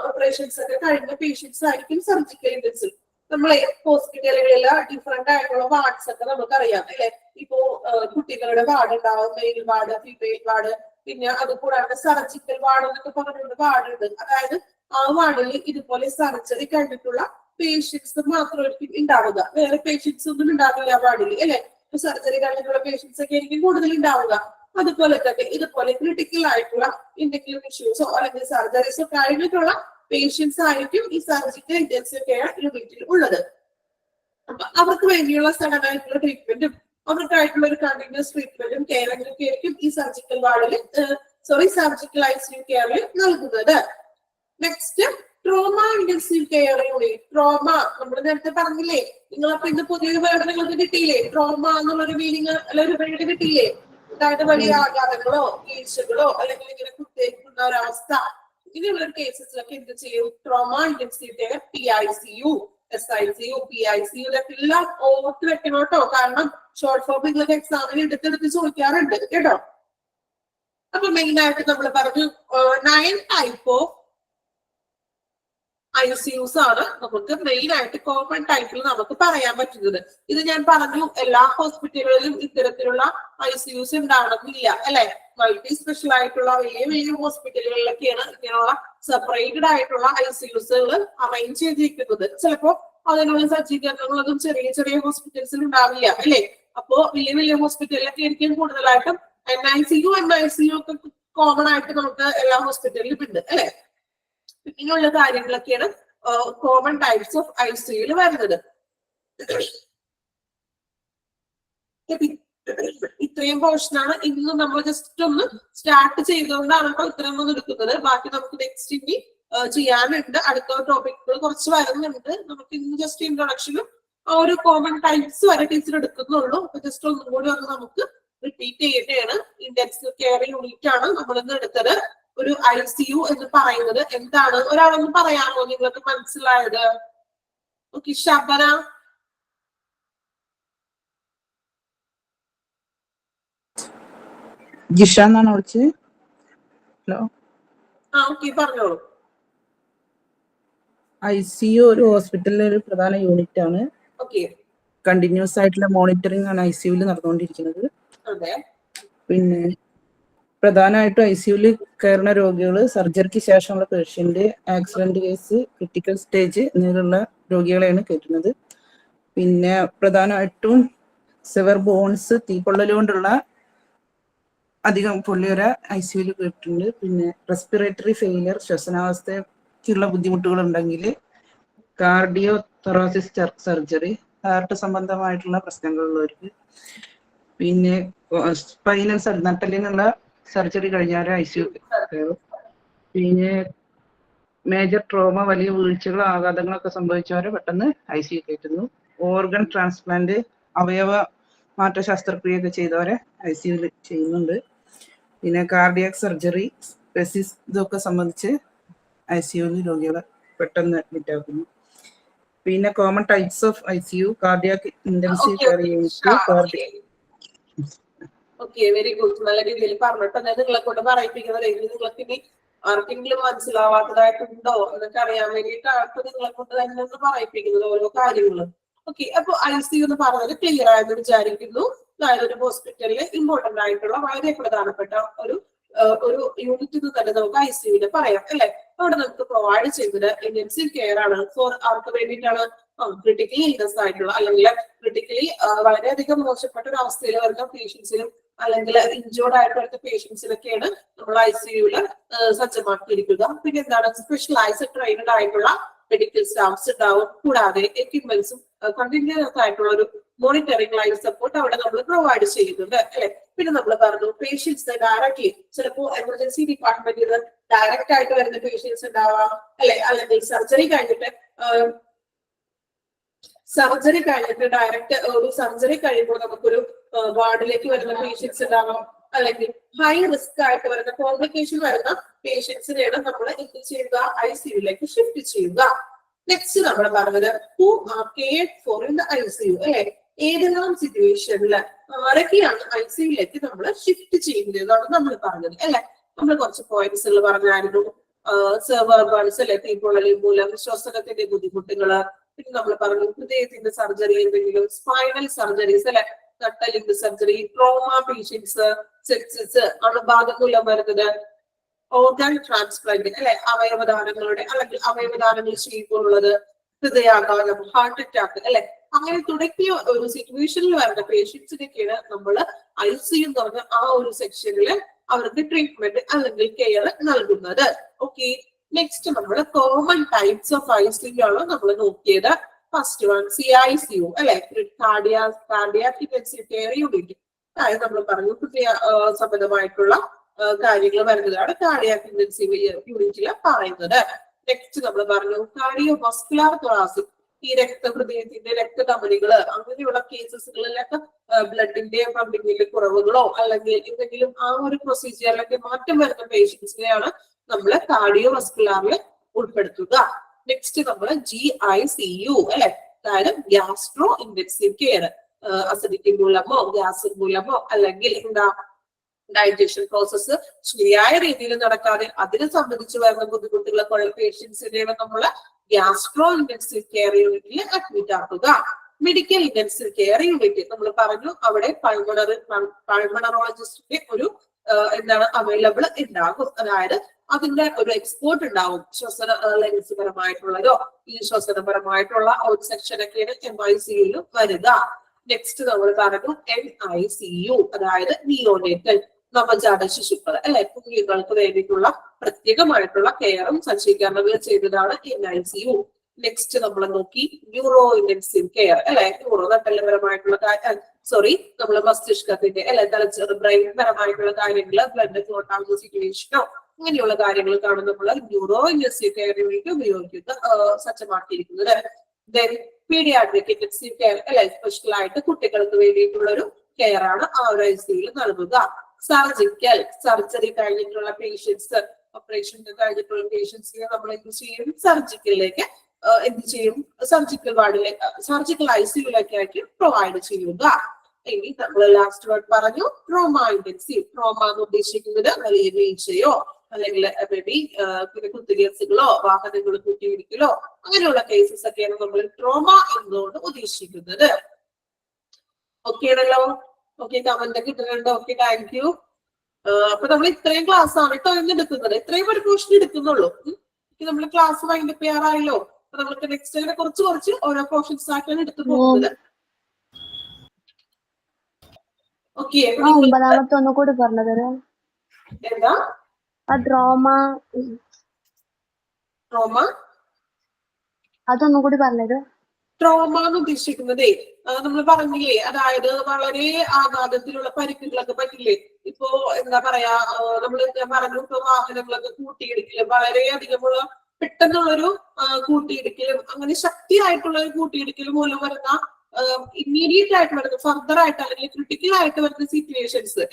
ഓപ്പറേഷൻസ് ഒക്കെ കഴിഞ്ഞ പേഷ്യൻസ് ആയിരിക്കും സർജിക്കൽ ഇന്റൻസീവ്. നമ്മളെ ഹോസ്പിറ്റലുകളിൽ ഡിഫറെന്റ് ആയിട്ടുള്ള വാർഡ്സ് ഒക്കെ നമുക്കറിയാം അല്ലെ. ഇപ്പോ കുട്ടികളുടെ വാർഡ് ഉണ്ടാവും, മെയിൽ വാർഡ്, ഫീമെയിൽ വാർഡ്, പിന്നെ അത് കൂടാതെ സർജിക്കൽ വാർഡ് എന്നൊക്കെ പറഞ്ഞിട്ടുണ്ട് വാർഡ് ഉണ്ട്. അതായത് ആ വാർഡിൽ ഇതുപോലെ സർജറി കഴിഞ്ഞിട്ടുള്ള പേഷ്യൻസ് മാത്രമായിരിക്കും ഉണ്ടാവുക, വേറെ പേഷ്യൻസ് ഒന്നും ഉണ്ടാവില്ല ആ വാർഡിൽ അല്ലെ. സർജറി കഴിഞ്ഞിട്ടുള്ള പേഷ്യൻസ് ഒക്കെ ആയിരിക്കും കൂടുതൽ ഉണ്ടാവുക. അതുപോലെ തന്നെ ഇതുപോലെ ക്രിട്ടിക്കൽ ആയിട്ടുള്ള എന്തെങ്കിലും ഇഷ്യൂസോ അല്ലെങ്കിൽ സർജറീസോ കഴിഞ്ഞിട്ടുള്ള പേഷ്യൻസ് ആയിരിക്കും ഈ സർജിക്കൽ ഇന്റൻസീവ് കെയർ യൂണിറ്റിൽ ഉള്ളത്. അപ്പൊ അവർക്ക് വേണ്ടിയുള്ള സഡൻ ആയിട്ടുള്ള ട്രീറ്റ്മെന്റും അവർക്കായിട്ടുള്ള ഒരു കണ്ടിന്യൂസ് ട്രീറ്റ്മെന്റും കെയറിംഗും ഒക്കെ ആയിരിക്കും ഈ സർജിക്കൽ വാർഡിൽ സർജിക്കൽ ICU കെയറിൽ നൽകുന്നത്. Next trauma intensive care unit. Trauma നമ്മൾ നേരത്തെ പറഞ്ഞില്ലേ, നിങ്ങളപ്പോ ഇന്ന് പുതിയൊരു വേർഡ് നിങ്ങൾക്ക് കിട്ടിയില്ലേ? ട്രോമ എന്നുള്ളൊരു മീനിങ് അല്ല ഒരു വേർഡ് കിട്ടിയില്ലേ? അതായത് വലിയ ആഘാതങ്ങളോ വീഴ്ചകളോ അല്ലെങ്കിൽ ഇങ്ങനെ കുത്തേക്കുന്ന ഒരവസ്ഥ, ഇങ്ങനെയുള്ള കേസസിലൊക്കെ എന്ത് ചെയ്യും? Trauma intensive care PICU, SICU, PICU ഇതൊക്കെ എല്ലാം ഓർത്ത് വെക്കണം കേട്ടോ. കാരണം ഷോർട്ട് ഫോം നിങ്ങൾക്ക് എക്സാമിന് എടുത്തെടുത്ത് ചോദിക്കാറുണ്ട് കേട്ടോ. അപ്പൊ മെയിൻ ആയിട്ട് നമ്മൾ പറഞ്ഞു 9 ടൈപ്പ് ഓഫ് ICUs ആണ് നമുക്ക് മെയിൻ ആയിട്ട് കോമൺ ടൈപ്പിൽ നമുക്ക് പറയാൻ പറ്റുന്നത്. ഇത് ഞാൻ പറഞ്ഞു എല്ലാ ഹോസ്പിറ്റലുകളിലും ഇത്തരത്തിലുള്ള ICUs ഉണ്ടാവണമെന്നില്ല അല്ലെ. മൾട്ടി സ്പെഷ്യൽ ആയിട്ടുള്ള വലിയ വലിയ ഹോസ്പിറ്റലുകളിലൊക്കെയാണ് ഇങ്ങനെയുള്ള സെപ്പറേറ്റഡ് ആയിട്ടുള്ള ICUs അറേഞ്ച് ചെയ്തിരിക്കുന്നത്. ചിലപ്പോ അതിനുള്ള സജ്ജീകരണങ്ങളൊന്നും ചെറിയ ചെറിയ ഹോസ്പിറ്റൽസിൽ ഉണ്ടാവില്ല അല്ലെ. അപ്പോ വലിയ വലിയ ഹോസ്പിറ്റലിലൊക്കെ ആയിരിക്കും കൂടുതലായിട്ടും NICU MICU ഒക്കെ കോമൺ ആയിട്ട് നമുക്ക് എല്ലാ ഹോസ്പിറ്റലിലും ഉണ്ട് അല്ലെ. ഇങ്ങനെയുള്ള കാര്യങ്ങളൊക്കെയാണ് കോമൺ ടൈപ്സ് ഓഫ് ICU വരുന്നത്. ഇത്രയും പോർഷനാണ് ഇന്ന് നമ്മൾ ജസ്റ്റ് ഒന്ന് സ്റ്റാർട്ട് ചെയ്തുകൊണ്ടാണ് ഇത്രയും ഒന്ന് എടുക്കുന്നത്. ബാക്കി നമുക്ക് നെക്സ്റ്റ് ഇനി ചെയ്യാനുണ്ട്. അടുത്ത ടോപ്പിക്കുകൾ കുറച്ച് വരുന്നുണ്ട്. നമുക്ക് ഇന്ന് ജസ്റ്റ് ഇൻട്രൊഡക്ഷനും ഒരു കോമൺ ടൈപ്സ് വരെ ടീച്ചർ എടുക്കുന്നുള്ളൂ. അപ്പൊ ജസ്റ്റ് ഒന്നും കൂടി ഒന്ന് നമുക്ക് റിപ്പീറ്റ് ചെയ്യുകയാണ്. ഇന്റൻസീവ് കെയർ യൂണിറ്റ് ആണ് നമ്മളിന്ന് എടുത്തത്. ഒരു ICU എന്ന് പറയുന്നത് എന്താണ്? ഒരാളൊന്ന് പറയാമോ നിങ്ങൾക്ക് മനസ്സിലായത്? ഓക്കെ, ശബന. ജിഷ എന്നാണ് വിളിച്ചത്. ഹലോ. ഓക്കെ, പറഞ്ഞോളൂ. ICU ഒരു ഹോസ്പിറ്റലിലെ ഒരു പ്രധാന യൂണിറ്റ് ആണ്. ഓക്കെ, കണ്ടിന്യൂസ് ആയിട്ടുള്ള മോണിറ്ററിംഗ് ആണ് ICUവിൽ നടന്നുകൊണ്ടിരിക്കുന്നത്. അതെ. പിന്നെ പ്രധാനമായിട്ടും ICUവിൽ കയറുന്ന രോഗികൾ സർജറിക്ക് ശേഷമുള്ള patient, accident case, critical stage എന്നിവയുള്ള രോഗികളെയാണ് കയറ്റുന്നത്. പിന്നെ പ്രധാനമായിട്ടും സിവർ ബോൺസ്, തീപ്പൊള്ളൽ കൊണ്ടുള്ള അധികം പൊള്ളിയൊര ICUവിൽ കേട്ടിട്ടുണ്ട്. പിന്നെ റെസ്പിറേറ്ററി ഫെയിലിയർ, ശ്വസനാവസ്ഥയ്ക്കുള്ള ബുദ്ധിമുട്ടുകൾ ഉണ്ടെങ്കിൽ കാർഡിയോ തൊറാസിസ് സർജറി, ഹാർട്ട് സംബന്ധമായിട്ടുള്ള പ്രശ്നങ്ങളുള്ളവർക്ക്. പിന്നെ സ്പൈനൽ നട്ടലിനുള്ള സർജറി കഴിഞ്ഞാൽ ICU കയറും. പിന്നെ മേജർ ട്രോമ, വലിയ വീഴ്ചകളോ ആഘാതങ്ങളൊക്കെ സംഭവിച്ചവരെ പെട്ടെന്ന് ICU കയറ്റുന്നു. ഓർഗൻ ട്രാൻസ്പ്ലാന്റ്, അവയവ മാറ്റ ശസ്ത്രക്രിയയൊക്കെ ചെയ്തവരെ ICUവിൽ ചെയ്യുന്നുണ്ട്. പിന്നെ കാർഡിയാക് സർജറി, സ്പെസിസ് ഇതൊക്കെ സംബന്ധിച്ച് ICUവിൽ രോഗികളെ പെട്ടെന്ന് അഡ്മിറ്റ് ആക്കുന്നു. പിന്നെ common types of ICU, cardiac intensive care unit. Okay, very good. നല്ല രീതിയിൽ പറഞ്ഞിട്ട് നിങ്ങളെ കൊണ്ട് പറയിപ്പിക്കുന്നത് നിങ്ങൾക്ക് ഇനി ആർക്കെങ്കിലും മനസ്സിലാവാത്തതായിട്ടുണ്ടോ എന്നൊക്കെ അറിയാൻ വേണ്ടിയിട്ടാണ് നിങ്ങളെ കൊണ്ട് തന്നെ ഒന്ന് പറയിപ്പിക്കുന്നത് ഓരോ കാര്യങ്ങളും. ഓക്കെ, അപ്പൊ ICU എന്ന് പറഞ്ഞത് ക്ലിയർ ആയെന്ന് വിചാരിക്കുന്നു. അതായത് ഒരു ഹോസ്പിറ്റലിൽ ഇമ്പോർട്ടന്റ് ആയിട്ടുള്ള വളരെ പ്രധാനപ്പെട്ട ഒരു യൂണിറ്റ് എന്ന് തന്നെ നമുക്ക് ICUവിനെ പറയാം അല്ലെ. അവിടെ നമുക്ക് പ്രൊവൈഡ് ചെയ്യുന്നത് ഇന്റൻസീവ് കെയർ ആണ്. ഫോർ ആർക്ക് വേണ്ടിയിട്ടാണ്? ക്രിട്ടിക്കലി ഇൽനസ് ആയിട്ടുള്ള അല്ലെങ്കിൽ ക്രിട്ടിക്കലി വളരെയധികം മോശപ്പെട്ട ഒരു അവസ്ഥയിൽ വരുന്ന പേഷ്യൻസിനും അല്ലെങ്കിൽ ഇഞ്ചോർഡ് ആയിട്ട് വരുന്ന പേഷ്യൻസിനൊക്കെയാണ് നമ്മൾ ICUവില് സജ്ജമാക്കിയിരിക്കുക. പിന്നെ എന്താണ്? സ്പെഷ്യലൈസ്ഡ് ട്രെയിനഡ് ആയിട്ടുള്ള മെഡിക്കൽ സ്റ്റാഫ്സ് ഉണ്ടാവും. കൂടാതെ എക്യുപ്മെന്റ്സും കണ്ടിന്യൂസ് ആയിട്ടുള്ള ഒരു മോണിറ്ററിംഗ് ലൈഫ് സപ്പോർട്ട് അവിടെ നമ്മൾ പ്രൊവൈഡ് ചെയ്യുന്നുണ്ട് അല്ലെ. പിന്നെ നമ്മൾ പറഞ്ഞു പേഷ്യൻസ് ഡയറക്ട്ലി ചിലപ്പോൾ എമർജൻസി ഡിപ്പാർട്ട്മെന്റിൽ ഡയറക്റ്റ് ആയിട്ട് വരുന്ന പേഷ്യൻസ് ഉണ്ടാവാം അല്ലെ. അല്ലെങ്കിൽ സർജറി കഴിഞ്ഞിട്ട് ഡയറക്റ്റ് ഒരു സർജറി കഴിയുമ്പോൾ നമുക്കൊരു വാർഡിലേക്ക് വരുന്ന പേഷ്യൻസ് ഉണ്ടാവാം. അല്ലെങ്കിൽ ഹൈ റിസ്ക് ആയിട്ട് വരുന്ന കോംപ്ലിക്കേഷൻ വരുന്ന പേഷ്യൻസിനെയാണ് നമ്മൾ എന്ത് ചെയ്യുക? ICUവിലേക്ക് ഷിഫ്റ്റ് ചെയ്യുക. നെക്സ്റ്റ് നമ്മൾ പറഞ്ഞത് who are cared for in the ICU അല്ലെ. ഏതെല്ലാം സിറ്റുവേഷനിൽ ആരൊക്കെയാണ് ICUവിലേക്ക് നമ്മൾ ഷിഫ്റ്റ് ചെയ്യുന്നത് എന്നാണ് നമ്മൾ പറഞ്ഞത് അല്ലെ. നമ്മൾ കുറച്ച് പോയിന്റ്സുകൾ പറഞ്ഞായിരുന്നു. സെർവർ ബേൺസ് അല്ലെ, തീപ്പൊള്ളൽ മൂലം ശ്വസനത്തിന്റെ ബുദ്ധിമുട്ടുകള്. പിന്നെ നമ്മൾ പറഞ്ഞു ഹൃദയത്തിന്റെ സർജറി, എന്തെങ്കിലും സ്പൈനൽ സർജറീസ് അല്ലെ, നട്ടലിന്റെ സർജറി, ട്രോമ പേഷ്യൻസ്, സെപ്സിസ്, അണുബാധ മൂലം വരുന്നത്, ഓർഗൻ ട്രാൻസ്പ്ലാന്റ് അല്ലെ, അവയവദാനങ്ങളുടെ അല്ലെങ്കിൽ അവയവദാനങ്ങൾ ചെയ്യുമ്പോഴുള്ളത്, ഹൃദയാഘാതം, ഹാർട്ട് അറ്റാക്ക് അല്ലെ. അങ്ങനെ തുടങ്ങിയ ഒരു സിറ്റുവേഷനിൽ വരുന്ന പേഷ്യൻസിനൊക്കെയാണ് നമ്മൾ ICU എന്ന് പറഞ്ഞ ആ ഒരു സെക്ഷനിൽ അവർക്ക് ട്രീറ്റ്മെന്റ് അല്ലെങ്കിൽ കെയർ നൽകുന്നത്. ഓക്കെ, നെക്സ്റ്റ് നമ്മൾ കോമൺ ടൈപ്സ് ഓഫ് ICU ആണ് നമ്മൾ നോക്കിയത്. ഫസ്റ്റ് വൺ CICU അല്ലെ, കാർഡിയാക് ഇന്റൻസീവ് കെയർ യൂണിറ്റ്. അതായത് നമ്മൾ പറഞ്ഞു ഹൃദയ സംബന്ധമായിട്ടുള്ള കാര്യങ്ങൾ വരുന്നതാണ് കാർഡിയാക് ഇന്റൻസീവ് യൂണിറ്റിൽ പറയുന്നത്. നെക്സ്റ്റ് നമ്മൾ പറഞ്ഞു കാർഡിയോ മസ്കുലർ തൊറാസിക്, ഈ ഹൃദയത്തിന്റെ രക്തധമനികള് അങ്ങനെയുള്ള കേസസുകളിലൊക്കെ ബ്ലഡിന്റെ പമ്പിങ്ങിൽ കുറവുകളോ അല്ലെങ്കിൽ എന്തെങ്കിലും ആ ഒരു പ്രൊസീജിയറിലൊക്കെ മാറ്റം വരുന്ന പേഷ്യൻസിനെയാണ് നമ്മൾ കാർഡിയോ മസ്കുലറിൽ ഉൾപ്പെടുത്തുക. നെക്സ്റ്റ് നമ്മൾ GICU അല്ലെ, അതായത് ഗ്യാസ്ട്രോ ഇന്റൻസീവ് കെയർ. അസിഡിറ്റി മൂലമോ ഗ്യാസ് മൂലമോ അല്ലെങ്കിൽ എന്താ ഡൈജഷൻ പ്രോസസ്സ് ശരിയായ രീതിയിൽ നടക്കാതെ അതിനെ സംബന്ധിച്ച് വരുന്ന ബുദ്ധിമുട്ടുകളൊക്കെ ഉള്ള പേഷ്യൻസിനെയാണ് നമ്മൾ ഗ്യാസ്ട്രോ ഇന്റൻസീവ് കെയർ യൂണിറ്റിൽ അഡ്മിറ്റ് ആക്കുക. മെഡിക്കൽ ഇന്റൻസീവ് കെയർ യൂണിറ്റ് നമ്മൾ പറഞ്ഞു അവിടെ പൾമണറോളജിസ്റ്റിന്റെ ഒരു എന്താണ് അവൈലബിൾ ഉണ്ടാകും. അതായത് അതിന്റെ ഒരു എക്സ്പേർട്ട് ഉണ്ടാവും. ശ്വസന ലംഘനപരമായിട്ടുള്ളതോ ഈ ശ്വസനപരമായിട്ടുള്ള ഔട്ട് സെക്ഷൻ ഒക്കെയാണ് MICU വരിക. നെക്സ്റ്റ് നമ്മൾ പറഞ്ഞു NICU, അതായത് നിയോനേറ്റൽ, നവജാത ശിശുക്കൾ അല്ലെ, കുഞ്ഞുങ്ങൾക്ക് വേണ്ടിയിട്ടുള്ള പ്രത്യേകമായിട്ടുള്ള കെയറും സജ്ജീകരണങ്ങളും ചെയ്തതാണ് NICU. നെക്സ്റ്റ് നമ്മൾ നോക്കി ന്യൂറോ ഇന്റൻസീവ് കെയർ അല്ലെ, ന്യൂറോ നട്ടല്ലപരമായിട്ടുള്ള നമ്മൾ മസ്തിഷ്കത്തിന്റെ അല്ലെ തലച്ചോറ് ബ്രെയിൻ പരമായിട്ടുള്ള കാര്യങ്ങള്, ബ്ലഡ് ക്ലോട്ട് ആകുന്ന സിറ്റുവേഷനോ അങ്ങനെയുള്ള കാര്യങ്ങൾ കാണും നമ്മൾ ന്യൂറോ ഇന്റൻസീവ് കെയറിന് വേണ്ടി സജ്ജമാക്കിയിരിക്കുന്നത്. ദെൻ പീഡിയാട്രിക് ഇന്റൻസീവ് കെയർ അല്ലെ, സ്പെഷ്യൽ ആയിട്ട് കുട്ടികൾക്ക് വേണ്ടിയിട്ടുള്ള ഒരു കെയർ ആണ് ആ ഒരു ICU നൽകുക. സർജിക്കൽ, സർജറി കഴിഞ്ഞിട്ടുള്ള പേഷ്യൻസ്, ഓപ്പറേഷൻ കഴിഞ്ഞിട്ടുള്ള പേഷ്യൻസിനെ നമ്മൾ എന്ത് ചെയ്യും, സർജിക്കലിലേക്ക് എന്ത് ചെയ്യും, സർജിക്കൽ വാർഡിലേക്ക്, സർജിക്കൽ ICUലേക്ക് ആയിരിക്കും പ്രൊവൈഡ് ചെയ്യുക. ഇനി നമ്മൾ ലാസ്റ്റ് വേർഡ് പറഞ്ഞു ട്രോമ ഇന്റൻസീവ്. ട്രോമ എന്ന് ഉദ്ദേശിക്കുന്നത് വലിയ വീഴ്ചയോ അല്ലെങ്കിൽ കുത്തുകേസുകളോ വാഹനങ്ങൾ കൂട്ടിയിടിക്കലോ അങ്ങനെയുള്ള കേസസ് ഒക്കെയാണ് നമ്മൾ ട്രോമ എന്നതുകൊണ്ട് ഉദ്ദേശിക്കുന്നത്. ഓക്കെ ആണല്ലോ? ഓക്കെ, കമന്റ് കിട്ടുന്നുണ്ട്. Okay, thank you. അപ്പൊ നമ്മൾ ഇത്രയും ക്ലാസ് ആണ് കേട്ടോ ഇന്ന് എടുക്കുന്നത്. ഇത്രയും ഒരു പോർഷൻ എടുക്കുന്നുള്ളൂ. നമ്മൾ ക്ലാസ് വൈൻഡപ്പ് ചെയ്യാറായല്ലോ. അപ്പൊ നമുക്ക് നെക്സ്റ്റ് കുറച്ച് ഓരോ പോർഷൻസ് ആയിട്ടാണ് എടുത്തു പോകുന്നത്. ഓക്കെ, ഒമ്പതാമത്തെ ഒന്നുകൂടി പറഞ്ഞത് എന്താ ഡ്രോമ അതൊന്നും കൂടി പറഞ്ഞത്. ട്രോമ എന്ന് ഉദ്ദേശിക്കുന്നതേ നമ്മൾ പറഞ്ഞില്ലേ, അതായത് വളരെ ആഘാതത്തിലുള്ള പരിക്കുകളൊക്കെ പറ്റില്ലേ. ഇപ്പോ എന്താ പറയാ, ഞാൻ പറഞ്ഞു ഇപ്പൊ വാഹനങ്ങളൊക്കെ കൂട്ടിയിടിക്കലും വളരെയധികമുള്ള പെട്ടെന്നുള്ളൊരു കൂട്ടിയിടിക്കലും അങ്ങനെ ശക്തിയായിട്ടുള്ള ഒരു കൂട്ടിയിടിക്കലും മൂലം വരുന്ന ഇമ്മീഡിയറ്റ് ആയിട്ട് വരുന്ന ഫർദർ ആയിട്ട് അല്ലെങ്കിൽ ക്രിട്ടിക്കൽ ആയിട്ട് വരുന്ന സിറ്റുവേഷൻസ്.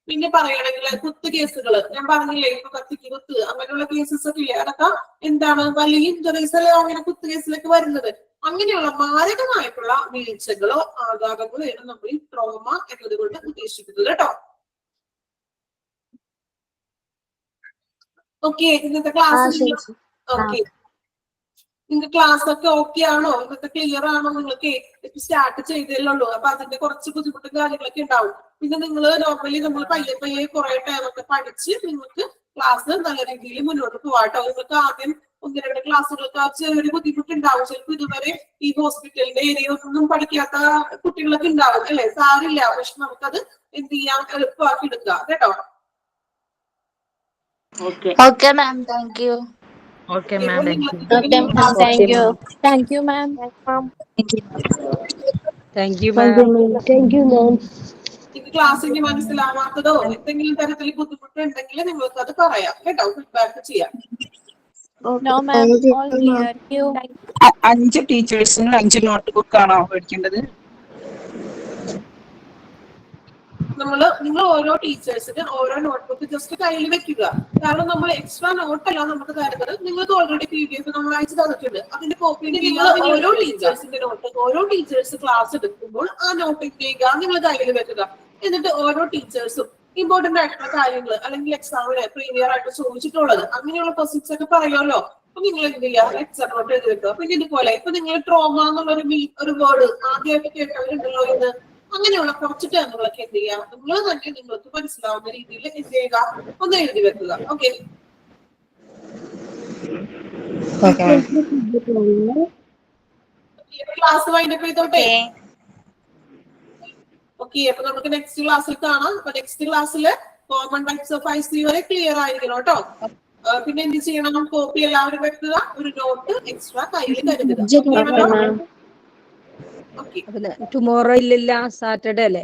പിന്നെ പറയുകയാണെങ്കിൽ കുത്ത് കേസുകൾ ഞാൻ പറഞ്ഞില്ലേ, ഇപ്പൊ കത്തിക്ക് കുത്ത് അങ്ങനെയുള്ള കേസസ് ഒക്കെ ഇല്ലേ, അതൊക്കെ എന്താണ് വലിയ ഇഞ്ചറീസ് അല്ലെ അങ്ങനെ കുത്ത് കേസിലേക്ക് വരുന്നത്. അങ്ങനെയുള്ള മാരകമായിട്ടുള്ള വീഴ്ചകളോ ആഘാതങ്ങളോ ആണ് നമ്മൾ ഈ ട്രോമ എന്നതുകൊണ്ട് ഉദ്ദേശിക്കുന്നത് കേട്ടോ. ഓക്കെ, ഇന്നത്തെ ക്ലാസ് ഓക്കെ, നിങ്ങൾക്ക് ക്ലാസ് ഒക്കെ ഓക്കെ ആണോ? ഇന്നത്തെ ക്ലിയർ ആണോ? നിങ്ങൾക്ക് സ്റ്റാർട്ട് ചെയ്തല്ലോ. അപ്പൊ അതിന്റെ കുറച്ച് ബുദ്ധിമുട്ടും കാര്യങ്ങളൊക്കെ ഉണ്ടാവും. പിന്നെ നിങ്ങൾ നോർമലി നമ്മൾ പയ്യെ കുറെ ടൈമൊക്കെ പഠിച്ച് നിങ്ങൾക്ക് ക്ലാസ് നല്ല രീതിയിൽ മുന്നോട്ട് പോവാട്ടോ. നിങ്ങൾക്ക് ആദ്യം 1-2 ക്ലാസ്സുകൾക്ക് ചെറിയൊരു ബുദ്ധിമുട്ടുണ്ടാവും. ചിലപ്പോൾ ഇതുവരെ ഈ ഹോസ്പിറ്റലിന്റെ ഏരിയയൊന്നും പഠിക്കാത്ത കുട്ടികളൊക്കെ ഉണ്ടാവും അല്ലെ, സാരില്ല. പക്ഷെ നമുക്കത് എന്ത് ചെയ്യാം, എളുപ്പമാക്കി എടുക്കാം കേട്ടോ. Okay ma'am, thank you. Okay, ma'am. Thank you ma'am. Thank you ma'am. ഇത് ക്ലാസ്സിന് മനസ്സിലാവാത്തതോ എന്തെങ്കിലും തരത്തിൽ ബുദ്ധിമുട്ടുണ്ടെങ്കിൽ നിങ്ങൾക്ക് അത് പറയാം കേട്ടോ, ഫീഡ്ബാക്ക് ചെയ്യാം. No ma'am, all clear. 5 ടീച്ചേഴ്സിന് 5 നോട്ട് ബുക്ക് ആണോ മേടിക്കേണ്ടത്? നിങ്ങൾ ഓരോ ടീച്ചേഴ്സിന് ഓരോ നോട്ട്ബുക്ക് ജസ്റ്റ് കയ്യിൽ വെക്കുക. കാരണം നമ്മൾ എക്സ്ട്രാ നോട്ടല്ല നമുക്ക് തരുന്നത്. നിങ്ങൾക്ക് ഓൾറെഡി PDF നമ്മൾ അയച്ചു തന്നിട്ടുണ്ട്. അതിന്റെ കോപ്പി നിങ്ങൾ ഓരോ ടീച്ചേഴ്സിന്റെ നോട്ട്, ഓരോ ടീച്ചേഴ്സ് ക്ലാസ് എടുക്കുമ്പോൾ ആ നോട്ട് ചെയ്യുക, നിങ്ങൾ കയ്യിൽ വെക്കുക. എന്നിട്ട് ഓരോ ടീച്ചേഴ്സും ഇമ്പോർട്ടന്റ് ആയിട്ടുള്ള കാര്യങ്ങൾ അല്ലെങ്കിൽ എക്സാമിന് പ്രീമിയർ ആയിട്ട് ചോദിച്ചിട്ടുള്ളത് അങ്ങനെയുള്ള ക്വസ്റ്റ്യൻസ് ഒക്കെ പറയുമല്ലോ. അപ്പൊ നിങ്ങൾ എന്ത് ചെയ്യുക, എക്സാം നോട്ട് എഴുതി വെക്കുക. പിന്നെ ഇതുപോലെ ഇപ്പൊ നിങ്ങൾ ട്രോമ എന്നുള്ള ഒരു വേർഡ് ആദ്യമായിട്ട് കേട്ടവരുണ്ടല്ലോ ഇന്ന്, അങ്ങനെയുള്ള കുറച്ച് ടേമുകളൊക്കെ എന്ത് ചെയ്യാം, നിങ്ങൾ തന്നെ നിങ്ങൾക്ക് മനസ്സിലാവുന്ന രീതിയിൽ എന്ത് ചെയ്യുക, ഒന്ന് എഴുതി വെക്കുക. ഓക്കെ, ക്ലാസ് വൈൻഡപ്പ് ചെയ്തോട്ടെ. ഓക്കെ, അപ്പൊ നമുക്ക് നെക്സ്റ്റ് ക്ലാസ്സിൽ കാണാം. അപ്പൊ നെക്സ്റ്റ് ക്ലാസ്സിൽ കോമൺ ടൈപ്സ് ഓഫ് ICU വരെ ക്ലിയർ ആയിരിക്കണം കേട്ടോ. പിന്നെ എന്ത് ചെയ്യണം, കോപ്പി എല്ലാവരും വെക്കുക, ഒരു നോട്ട് എക്സ്ട്രാ കയ്യിൽ കരുതുക. ടുമോറോ ഇല്ലല്ല, സാറ്റർഡേ അല്ലേ?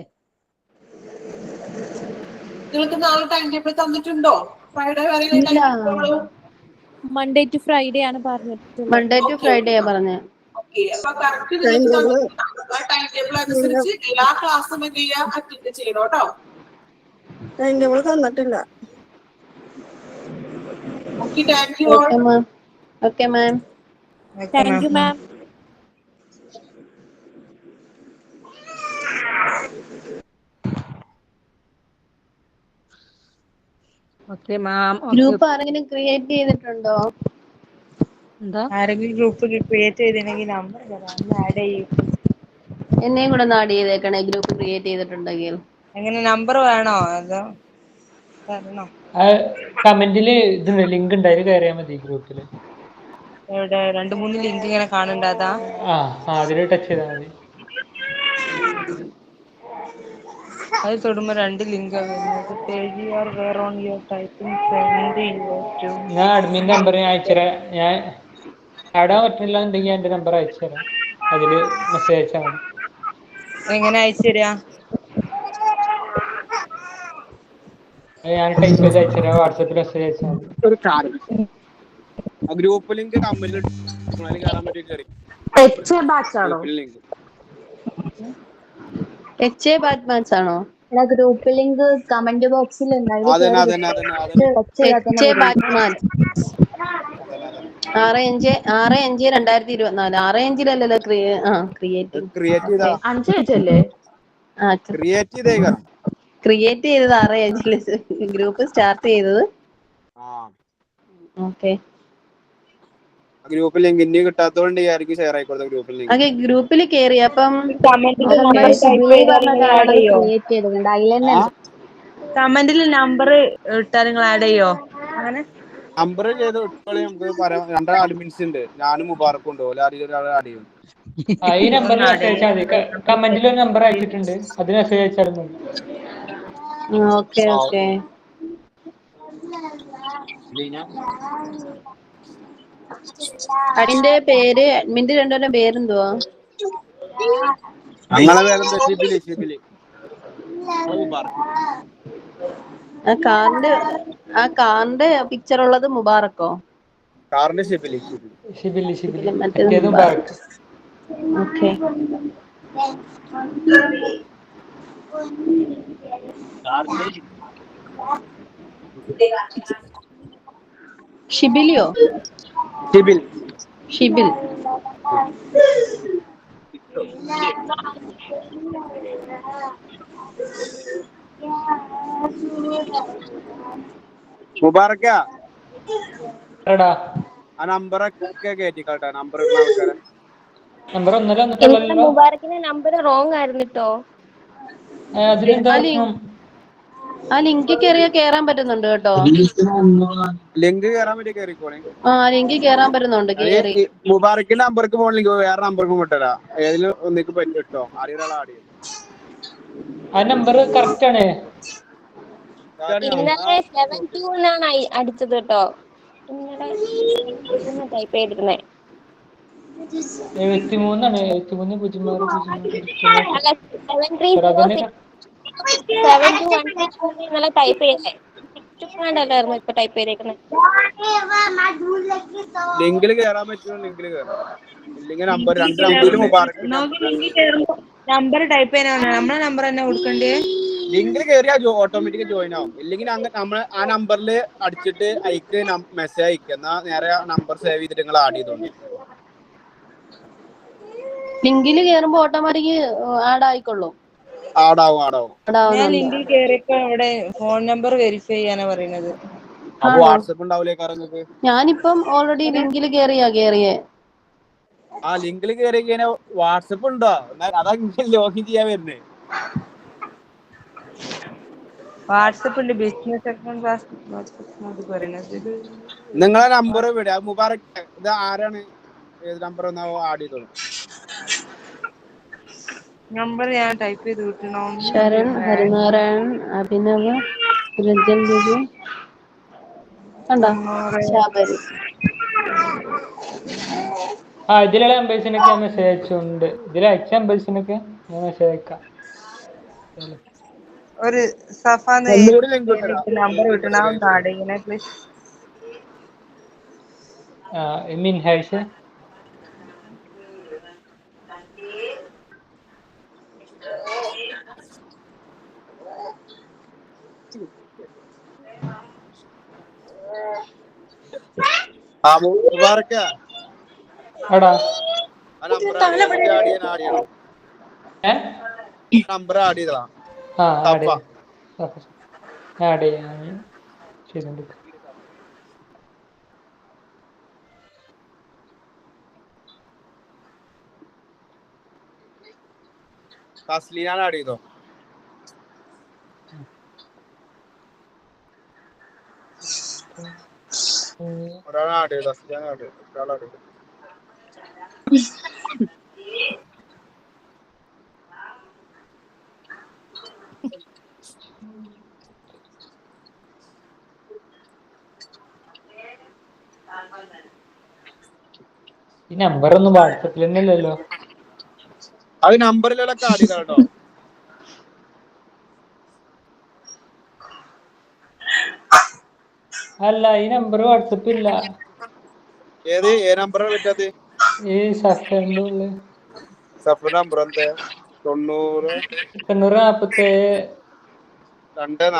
നിങ്ങൾക്ക് നാളെ ടൈം ടേബിൾ തന്നിട്ടുണ്ടോ? ഫ്രൈഡേ വരെ മൺഡേ ടു ഫ്രൈഡേ ആണ് പറഞ്ഞത്. Monday to Friday പറഞ്ഞത്. ഓക്കെ, അപ്പൊ കറക്റ്റ് നിങ്ങൾക്ക് ടൈം ടേബിൾ അനുസരിച്ച് എല്ലാ ക്ലാസ്സും എന്ത് ചെയ്യാൻ അറ്റൻഡ് ചെയ്യണം കേട്ടോ. ടൈം ടേബിൾ തന്നിട്ടില്ല. Okay, thank you. Okay, ma'am. Thank you ma'am. Okay ma'am. Group ആരെങ്കിലും ക്രിയേറ്റ് ചെയ്തിട്ടുണ്ടോ? എന്താ? ആരെങ്കിലും ഗ്രൂപ്പ് ക്രിയേറ്റ് ചെയ്തിട്ടുണ്ടെങ്കിൽ നമ്പർ ആഡ് ചെയ്യും. എന്നെയും കൂടെ ഒന്ന് ആഡ് ചെയ്തേക്കണേ ഗ്രൂപ്പ് ക്രിയേറ്റ് ചെയ്തിട്ടുണ്ടെങ്കിൽ. എങ്ങനെ നമ്പർ വേണോ? അതോ തരണോ? കമന്റില് ഇതുണ്ട്, ലിങ്ക് ഉണ്ട്, അതിൽ കയറിയാൽ മതി ഗ്രൂപ്പില്. എവിടെ 2-3 ലിങ്ക് ഇങ്ങനെ കാണണ്ട അതാ? അതിൽ ടച്ച് ചെയ്താൽ മതി. അത് തൊടുമ്പോ 2 ലിങ്കാ വരുന്നത്. Page you are where on your typing send your to. ഞാൻ അഡ്മിൻ നമ്പർ ഞാൻ അയച്ചുതരാം. ഞാൻ ആടാൻ പറ്റില്ല എന്നുണ്ടെങ്കിൽ എൻ്റെ നമ്പർ അയച്ചു തരാം, അതില് മെസ്സേജ് അയച്ചാൽ മതി. എങ്ങനെ അയച്ചു തരാ? ഞാൻ ടൈപ്പ് ചെയ്ത് അയച്ചു തരാം, വാട്സാപ്പിൽ മെസ്സേജ് അയച്ചാൽ മതി. ഒരു കാര്യം, ഗ്രൂപ്പ് ലിങ്ക് കമ്പനിയിൽ കയറാൻ പറ്റി കയറി. ബാച്ചാണോ? ഗ്രൂപ്പിൽ ലിങ്ക് ബാച്ച് ആണോ? ഗ്രൂപ്പ് ലിങ്ക് കമന്റ് ബോക്സിൽ അതന്നെ 6/5/2024 ക്രിയേറ്റ് ക്രിയേറ്റ് ചെയ്താ ക്രിയേറ്റ് ചെയ്തേ ക്രിയേറ്റ് ചെയ്തത് 6/5 ഗ്രൂപ്പ് സ്റ്റാർട്ട് ചെയ്തത്. ഓക്കെ, ഗ്രൂപ്പ് ലിങ്ക് ഇനി കിട്ടാത്തതുകൊണ്ട് ആയിരിക്കും ഷെയർ ആയിക്കോട്ടെ ഗ്രൂപ്പിൽ ലിങ്ക്. ഓക്കെ, ഗ്രൂപ്പിൽ കയറി. അപ്പം കമന്റിൽ നമ്പർ ഇട്ടാൽ നിങ്ങൾ ആഡ് ചെയ്യോ? അങ്ങനെ നമ്പർ ചെയ്ത് ഇട്ടോളി, നമുക്ക് പറയാം. 2 അഡ്മിൻസ് ഉണ്ട്, ഞാനും മുബാറക്കും ഉണ്ട്. ഒരാൾ ആഡ് ചെയ്യും. ഈ നമ്പറിൽ മെസ്സേജ് അയച്ചാൽ മതി. കമന്റിൽ ഒരു നമ്പർ അയച്ചിട്ടുണ്ട്, അതിന് മെസ്സേജ് അയച്ചാലും മതി. Okay okay. അതിന്റെ പേര് അഡ്മിന്റെ 2 പേരെന്തുവാ? ഞങ്ങളെ പേരെന്താ? ഷിബിലി. ആ കാറിന്റെ പിക്ചർ ഉള്ളത് മുബാറക്കോ? കാറിന്റെ ഷിബിലി. മറ്റേത് മുബാറക്ക്. ഓക്കെ, ഷിബിൽ. മുബാറക്ക, ആ നമ്പറൊക്കെ കേറ്റിക്കോട്ടെ. നമ്പർ ഇടുന്ന ആൾക്കാരെ നമ്പർ ഒന്നല്ല വന്നിട്ടുള്ളല്ലോ. മുബാറക്കിന്റെ നമ്പർ റോങ് ആയിരുന്നു കേട്ടോ. അതിലെന്താ പ്രശ്നം? ആ ലിങ്ക് കയറിയാ കേറാൻ പറ്റുന്നുണ്ട് കേട്ടോ. ലിങ്ക് കയറാൻ വേണ്ടി കയറിക്കോളെ. ലിങ്ക് കേറാൻ പറ്റുന്നുണ്ട്. കേറി മുബാറക്കിന്റെ നമ്പർക്ക് പോകണമെങ്കിൽ വേറെ നമ്പർക്ക് വിട്ടരാ. ഏതിലും ഒന്നിക്ക് പറ്റും കേട്ടോ. ആദ്യം ഒരാൾ ആഡ് ചെയ്യും. ആ നമ്പർ കറക്റ്റ് ആണ്. ഇന്നലെ 72 എന്നാണ് അടിച്ചത് കേട്ടോ. ഇന്നലെ ടൈപ്പ് ചെയ്തിരുന്നേ 73 ആണ്. 73 അല്ല 7306 ഇന്നലെ ടൈപ്പ് ചെയ്തേ. ായിരുന്നു ഇപ്പൊ ടൈപ്പ് ചെയ്തേക്കുന്നത്. ലിങ്കിൽ കയറാൻ പറ്റുമോ? ലിങ്കിൽ കയറാം. ഇല്ലെങ്കിൽ നമ്പർ 2 നമ്പറിൽ മുബാറക്ക് നമ്പർ ടൈപ്പ് ചെയ്യാനാണ് നമ്മളെ നമ്പർ തന്നെ കൊടുക്കണ്ടേ? ലിങ്കിൽ കയറിയാ ഓട്ടോമാറ്റിക് ജോയിൻ ആവും. ഇല്ലെങ്കിൽ നമ്മൾ ആ നമ്പറിൽ അടിച്ചിട്ട് അയക്ക് മെസ്സേജ് അയക്കുക. എന്നാ നേരെ നമ്പർ സേവ് ചെയ്തിട്ട് നിങ്ങൾ ആഡ് ചെയ്തോളൂ. ലിങ്കിൽ കയറുമ്പോ ഓട്ടോമാറ്റിക് ആഡ് ആയിക്കൊള്ളൂ. ആടാവും. ഞാൻ ലിങ്കിൽ കയറിയപ്പോ ഇവിടെ ഫോൺ നമ്പർ വെരിഫൈ ചെയ്യാനാ പറയുന്നത്. അപ്പൊ വാട്സപ്പ് ഉണ്ടാവില്ലേ നിങ്ങൾക്ക്? ഞാനിപ്പം ഓൾറെഡി ലിങ്കിൽ കയറിയേ. ആ ലിങ്കിൽ കയറി കഴിഞ്ഞാൽ വാട്സപ്പ് ഉണ്ടോ? അതാ ലോഗിൻ ചെയ്യാൻ വരുന്നേ. വാട്സപ്പ് ഉണ്ട്, ബിസിനസ് അക്കൗണ്ട് പറയുന്നത്. നിങ്ങളെ നമ്പർ വിടുക. മുബാറക്ക്, ഇത് ആരാണ്? ഏത് നമ്പർ ഒന്ന് ആഡ് ചെയ്തോളൂ. നമ്പർ ഞാൻ ടൈപ്പ് ചെയ്ത് വിട്ടണോ? ശരൺ, ഹരിനാരായൺ, അഭിനവ്, രഞ്ജൻ ബിജു, കണ്ടോ? ശാബരി. ഇതിലുള്ള നമ്പേഴ്സിനൊക്കെ ഞാൻ മെസ്സേജ് അയച്ചുണ്ട്. ഇതിൽ അയച്ച നമ്പേഴ്സിനൊക്കെ ഞാൻ മെസ്സേജ് അയക്കാം. ഒരു സഫാന്ന് നമ്പർ കിട്ടണ നാടിങ്ങനെ പ്ലീസ്. മിൻഹാഷ് മുബാറക്ക, എടാ നമ്പർ ആഡ് ചെയ്തതാ. ആഡ് ചെയ്യാൻ ചെയ്തോണ്ട്. തസ്ലീനാണ് ആഡ് ചെയ്തോ? ഒരാൾ ആഡ് ചെയ്തു, ഞാൻ ആഡ് ചെയ്തു, ഒരാൾ ആഡ് ചെയ്തു. ഈ നമ്പർ ഒന്നും വാട്സപ്പിൽ തന്നെ ഇല്ലല്ലോ. അത് നമ്പറിലൊക്കെ ആഡ് ചെയ്താ കേട്ടോ. അല്ല, ഈ നമ്പർ വാട്സപ്പിൽ ഇല്ല. ഏത് നമ്പറാണ് പറ്റാത്? ഈ സഫറിന്റെ ഉള്ളിൽ സഫർ നമ്പർ എന്താ? 90 47 24